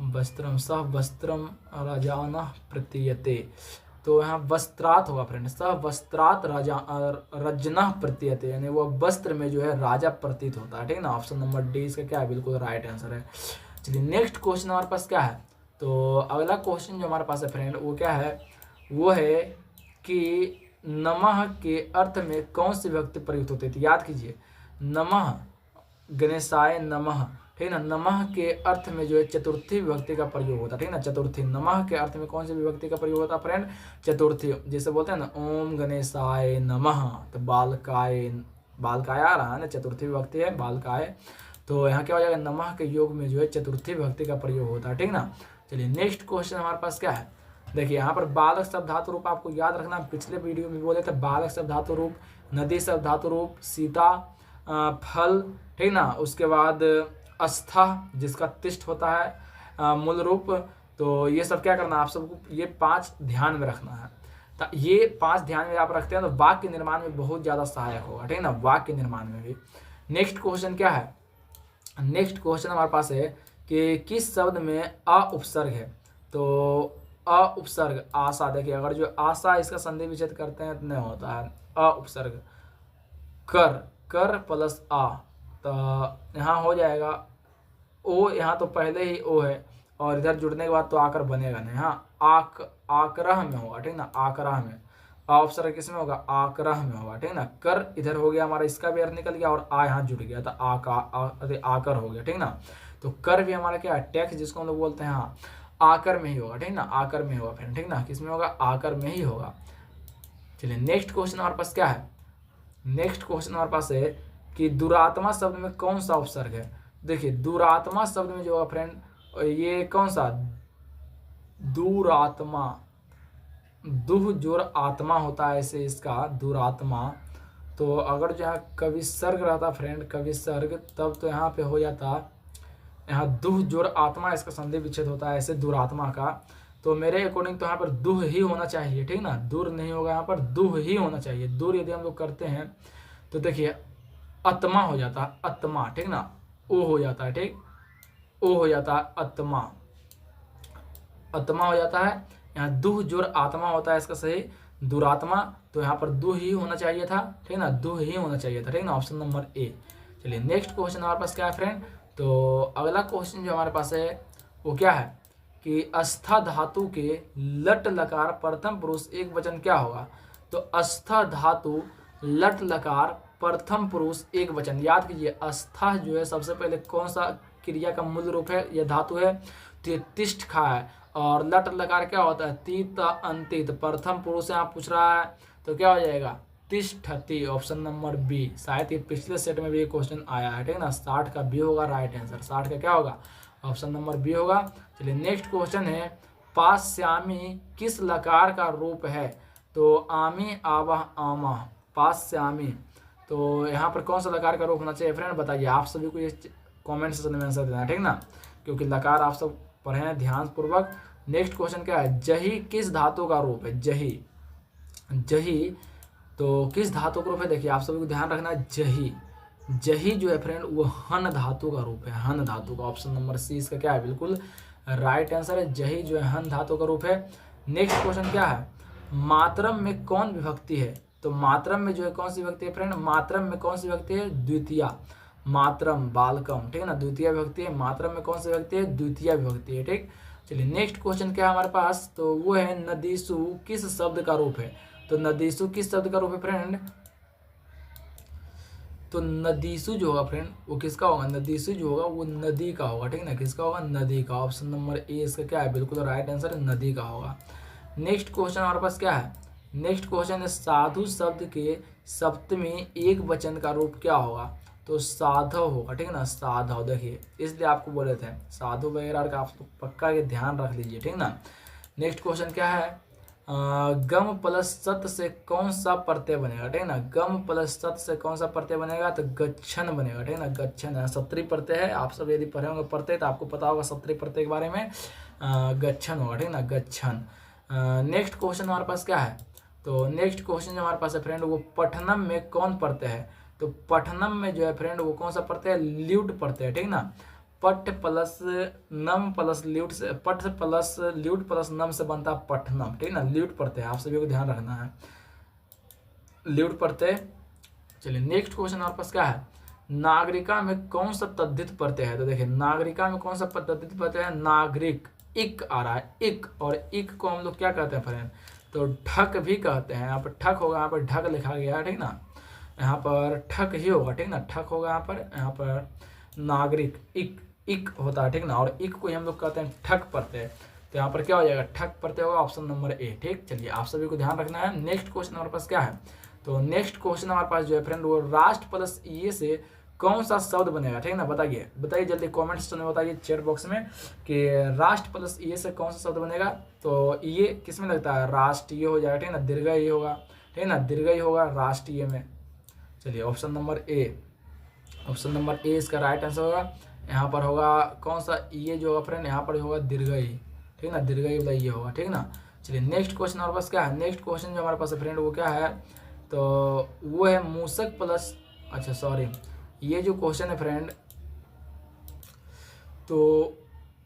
Speaker 1: वस्त्रम सह वस्त्रम राजाना प्रतीयते, तो यहाँ वस्त्रात होगा फ्रेंड, सह वस्त्रात रजना प्रतीयते, यानी वो वस्त्र में जो है राजा प्रतीत होता है, ठीक ना। ऑप्शन नंबर डी इसका क्या है, बिल्कुल राइट आंसर है। चलिए नेक्स्ट क्वेश्चन हमारे पास क्या है, तो अगला क्वेश्चन जो हमारे पास है फ्रेंड वो क्या है, वो है कि नमः के अर्थ में कौन सी विभक्ति प्रयुक्त होती थी। याद कीजिए, नमः गणेशाय नमः, ठीक ना। नमः के अर्थ में जो है चतुर्थी विभक्ति का प्रयोग होता है, ठीक ना। चतुर्थी, नमः के अर्थ में कौन सी विभक्ति का प्रयोग होता है फ्रेंड, चतुर्थी। जैसे बोलते हैं ना, ओम गणेशाय नमः, तो बालकाय आ रहा है ना, चतुर्थी विभक्ति है बालकाय, तो यहाँ क्या हो जाएगा, नमः के योग में जो है चतुर्थी विभक्ति का प्रयोग होता है, ठीक ना। चलिए नेक्स्ट क्वेश्चन हमारे पास क्या है, देखिए यहाँ पर बालक शब्द धातु रूप आपको याद रखना, पिछले वीडियो में बोले थे बालक शब्द धातु रूप, नदी शब्द धातु रूप, सीता फल, ठीक ना। उसके बाद अस्था जिसका तिष्ठ होता है मूल रूप, तो ये सब क्या करना है, आप सबको ये 5 ध्यान में रखना है। तो ये 5 ध्यान में आप रखते हैं तो वाक्य निर्माण में बहुत ज़्यादा सहायक होगा, ठीक है ना, वाक्य निर्माण में भी। नेक्स्ट क्वेश्चन क्या है, नेक्स्ट क्वेश्चन हमारे पास है कि किस शब्द में अ उपसर्ग है, तो अ उपसर्ग आशा, देखिए अगर जो आशा इसका संधि विच्छेद करते हैं तो नहीं होता है, अ उपसर्ग कर प्लस आ, तो यहाँ हो जाएगा ओ, यहाँ तो पहले ही ओ है और इधर जुड़ने के बाद तो आकर बनेगा नहीं, हाँ आकरह में होगा, ठीक ना, आकरह में। उपसर्ग किस में होगा, आकरह में होगा, ठीक ना। कर इधर हो गया हमारा, इसका भी अर्थ निकल गया और आ यहाँ जुड़ गया, तो आकर हो गया, ठीक ना। तो कर भी हमारा क्या है, टैक्स जिसको हम लोग बोलते हैं, हाँ आकर में ही होगा, ठीक ना, आकर में होगा फ्रेंड, ठीक ना, किसमें होगा, आकर में ही होगा। चलिए नेक्स्ट क्वेश्चन हमारे पास क्या है, नेक्स्ट क्वेश्चन हमारे पास है कि दुरात्मा शब्द में कौन सा उपसर्ग है। देखिए दुरात्मा शब्द में जो होगा फ्रेंड ये कौन सा, दुरात्मा, दुह जोर आत्मा होता है ऐसे इसका दुरात्मा। तो अगर जो है कवि सर्ग रहता फ्रेंड, कवि सर्ग, तब तो यहाँ पे हो जाता, यहाँ दुह जोर आत्मा इसका संधि विच्छेद होता है ऐसे दुरात्मा का। तो मेरे अकॉर्डिंग तो यहाँ पर दुह ही होना चाहिए, ठीक ना, दूर नहीं होगा, यहाँ पर दुह ही होना चाहिए। दूर यदि हम लोग करते हैं तो देखिए आत्मा हो जाता है, आत्मा, ठीक ना, ओ हो जाता है, ठीक, ओ हो जाता है, आत्मा, आत्मा हो जाता है। यहाँ दुह जोर आत्मा होता है इसका सही, दुरात्मा, तो यहाँ पर दुह ही होना चाहिए था, ठीक ना, दुह ही होना चाहिए था, ठीक ना, ऑप्शन नंबर ए। चलिए नेक्स्ट क्वेश्चन हमारे पास क्या है फ्रेंड, तो अगला क्वेश्चन जो हमारे पास है वो क्या है कि अस्था धातु के लट लकार प्रथम पुरुष एक वचन क्या होगा। तो अस्था धातु लट लकार प्रथम पुरुष एक वचन, याद कीजिए अस्था जो है सबसे पहले कौन सा क्रिया का मूल रूप है, यह धातु है, तो ये तिष्ठ खा है। और लट लकार क्या होता है, तीत अंतित, प्रथम पुरुष यहाँ पूछ रहा है तो क्या हो जाएगा, तिष्ठति, ऑप्शन नंबर बी। शायद ये पिछले सेट में भी एक क्वेश्चन आया है, ठीक है ना, 60 का बी होगा राइट आंसर, 60 का क्या होगा, ऑप्शन नंबर बी होगा। चलिए नेक्स्ट क्वेश्चन है पाश्यामी किस लकार का रूप है। तो आमी, आवाह, आमा, पाश्यामी, तो यहाँ पर कौन सा लकार का रूप होना चाहिए फ्रेंड, बताइए। आप सभी को ये कमेंट सेक्शन में आंसर देना है, ठीक ना, क्योंकि लकार आप सब पढ़े हैं ध्यान पूर्वक। नेक्स्ट क्वेश्चन क्या है, जही किस धातु का रूप है, जही, जही तो किस धातु का रूप है, देखिए आप सभी को ध्यान रखना है, जही, जही जो है फ्रेंड वो हन धातु का रूप है, हन धातु का, ऑप्शन नंबर सी इसका क्या है, बिल्कुल राइट आंसर है, जही जो है हन धातु का रूप है। नेक्स्ट क्वेश्चन क्या है, मातरम में कौन विभक्ति है। तो मातरम में जो है कौन सी विभक्ति है फ्रेंड, मातरम में कौन सी विभक्ति है, द्वितीया, मातरम, बालकम, ठीक है ना, द्वितीय विभक्ति है। मातरम में कौन सी विभक्ति है, द्वितीय विभक्ति है, ठीक। चलिए नेक्स्ट क्वेश्चन क्या है हमारे पास, तो वो है नदीसु किस शब्द का रूप है। तो नदीसु किस शब्द का रूप है फ्रेंड, तो नदीसु जो होगा फ्रेंड वो किसका होगा, नदीसु जो होगा वो नदी का होगा, ठीक है ना, किसका होगा, नदी का, ऑप्शन नंबर ए इसका क्या है, बिल्कुल राइट आंसर नदी का होगा। नेक्स्ट क्वेश्चन हमारे पास क्या है, नेक्स्ट क्वेश्चन है साधु शब्द के सप्तमी एक वचन का रूप क्या होगा। तो साधव होगा, ठीक है ना, साधव, देखिए इसलिए आपको बोले थे साधु वगैरह का आप पक्का के ध्यान रख लीजिए, ठीक ना। नेक्स्ट क्वेश्चन क्या है, गम प्लस सत से कौन सा प्रत्यय बनेगा, ठीक है ना, गम प्लस सत से कौन सा प्रत्यय बनेगा, तो गच्छन बनेगा, ठीक है ना, गच्छन है, सत्री प्रत्यय है, आप सब यदि पढ़े होंगे प्रत्यय तो आपको पता होगा सत्री प्रत्यय के बारे में, गच्छन होगा, ठीक है ना, गच्छन। नेक्स्ट क्वेश्चन हमारे पास क्या है, तो नेक्स्ट क्वेश्चन जो हमारे पास है फ्रेंड वो पठनम में कौन प्रत्यय है। तो पठनम में जो है फ्रेंड वो कौन सा प्रत्यय है, ल्यूट प्रत्यय है, ठीक ना, पट प्लस नम प्लस ल्यूट से, पट प्लस ल्यूट प्लस नम से बनता है पठनम, ठीक ना, ल्यूट प्रत्यय, आप सभी को ध्यान रखना है, ल्यूट प्रत्यय। चलिए नेक्स्ट क्वेश्चन हमारे पास क्या है, नागरिका में कौन सा तद्धित प्रत्यय है। तो देखिए नागरिका में कौन सा तद्धित प्रत्यय है, नागरिक, इक आ रहा है, इक, और इक को हम लोग क्या कहते हैं फ्रेंड, तो ठक भी कहते हैं, यहाँ पर ठक होगा, यहाँ पर ढक लिखा गया है, ठीक ना, यहाँ पर ठक ही होगा, ठीक ना, ठक होगा यहाँ पर नागरिक, इक, इक होता है, ठीक ना, और इक को हम लोग कहते हैं ठक प्रत्यय, तो यहाँ पर क्या हो जाएगा, ठक प्रत्यय होगा, ऑप्शन नंबर ए, ठीक। चलिए आप सभी को ध्यान रखना है। नेक्स्ट क्वेश्चन हमारे पास क्या है, तो नेक्स्ट क्वेश्चन हमारे पास जो है फ्रेंड वो राष्ट्र प्लस ये से कौन सा शब्द बनेगा, ठीक है ना, बताइए, बताइए जल्दी कमेंट सेक्शन में बताइए चैट बॉक्स में कि राष्ट्र प्लस ये से कौन सा शब्द बनेगा। तो ये किस में लगता है, राष्ट्रीय हो जाएगा, ठीक है ना, दीर्घ ये होगा, ठीक है ना, दीर्घ ही होगा राष्ट्रीय में। चलिए option number A, option number A इसका राइट आंसर होगा। यहाँ पर होगा कौन सा, ये जो होगा फ्रेंड यहाँ पर होगा दीर्घई, ठीक है ना, दीर्घई वाला ये होगा, ठीक है ना। चलिए नेक्स्ट क्वेश्चन हमारे पास क्या है, नेक्स्ट क्वेश्चन जो हमारे पास है फ्रेंड वो क्या है, तो वो है मूसक प्लस, अच्छा सॉरी, ये जो क्वेश्चन है फ्रेंड तो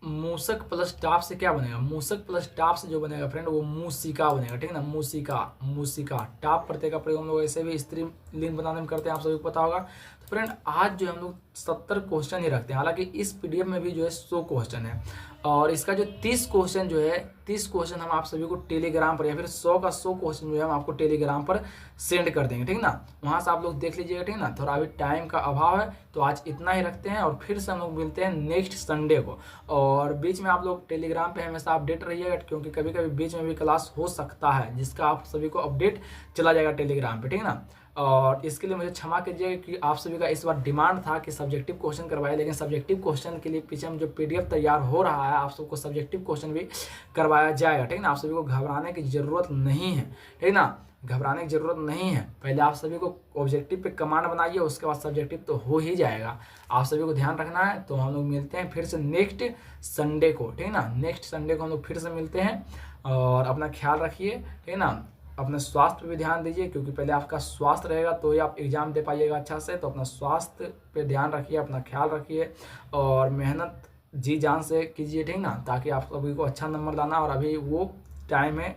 Speaker 1: मूसक प्लस टाप से क्या बनेगा, मूसक प्लस टाप से जो बनेगा फ्रेंड वो मूसिका बनेगा, ठीक है ना, मूसिका, मूसिका, टाप प्रत्यय का प्रयोग हम लोग ऐसे भी स्त्री लिंग बनाने में करते हैं, आप सभी को पता होगा। तो फ्रेंड आज जो हम लोग 70 क्वेश्चन ही रखते हैं, हालांकि इस पीडीएफ में भी जो है 100 क्वेश्चन है, और इसका जो 30 क्वेश्चन जो है 30 क्वेश्चन हम आप सभी को टेलीग्राम पर, या फिर 100 का 100 क्वेश्चन जो है हम आपको टेलीग्राम पर सेंड कर देंगे, ठीक ना। वहाँ से आप लोग देख लीजिएगा, ठीक ना। थोड़ा अभी टाइम का अभाव है तो आज इतना ही रखते हैं, और फिर से हम लोग मिलते हैं नेक्स्ट संडे को। और बीच में आप लोग टेलीग्राम पे हमेशा अपडेट रहिएगा, क्योंकि कभी कभी बीच में भी क्लास हो सकता है, जिसका आप सभी को अपडेट चला जाएगा टेलीग्राम पे, ठीक ना। और इसके लिए मुझे क्षमा कीजिएगा कि आप सभी का इस बार डिमांड था कि सब्जेक्टिव क्वेश्चन करवाए, लेकिन सब्जेक्टिव क्वेश्चन के लिए पीछे हम जो पीडीएफ तैयार हो रहा है, आप सबको सब्जेक्टिव क्वेश्चन भी करवाया जाएगा, ठीक ना। आप सभी को घबराने की ज़रूरत नहीं है, ठीक ना, घबराने की ज़रूरत नहीं है। पहले आप सभी को ऑब्जेक्टिव पे कमांड बनाइए, उसके बाद सब्जेक्टिव तो हो ही जाएगा। आप सभी को ध्यान रखना है। तो हम लोग मिलते हैं फिर से नेक्स्ट संडे को, ठीक ना। नेक्स्ट संडे को हम लोग फिर से मिलते हैं, और अपना ख्याल रखिए, ठीक ना। अपने स्वास्थ्य पे भी ध्यान दीजिए, क्योंकि पहले आपका स्वास्थ्य रहेगा तो ही आप एग्जाम दे पाइएगा अच्छा से। तो अपना स्वास्थ्य पे ध्यान रखिए, अपना ख्याल रखिए, और मेहनत जी जान से कीजिए, ठीक ना, ताकि आप सभी को अच्छा नंबर लाना। और अभी वो टाइम है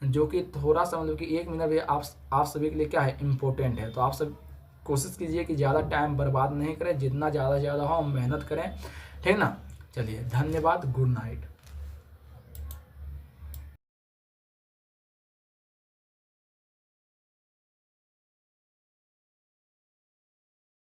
Speaker 1: जो कि थोड़ा सा मतलब कि 1 मिनट भी आप सभी के लिए क्या है, इम्पोर्टेंट है। तो आप सब कोशिश कीजिए कि ज़्यादा टाइम बर्बाद नहीं करें, जितना ज़्यादा हो मेहनत करें, ठीक ना। चलिए, धन्यवाद, गुड नाइट।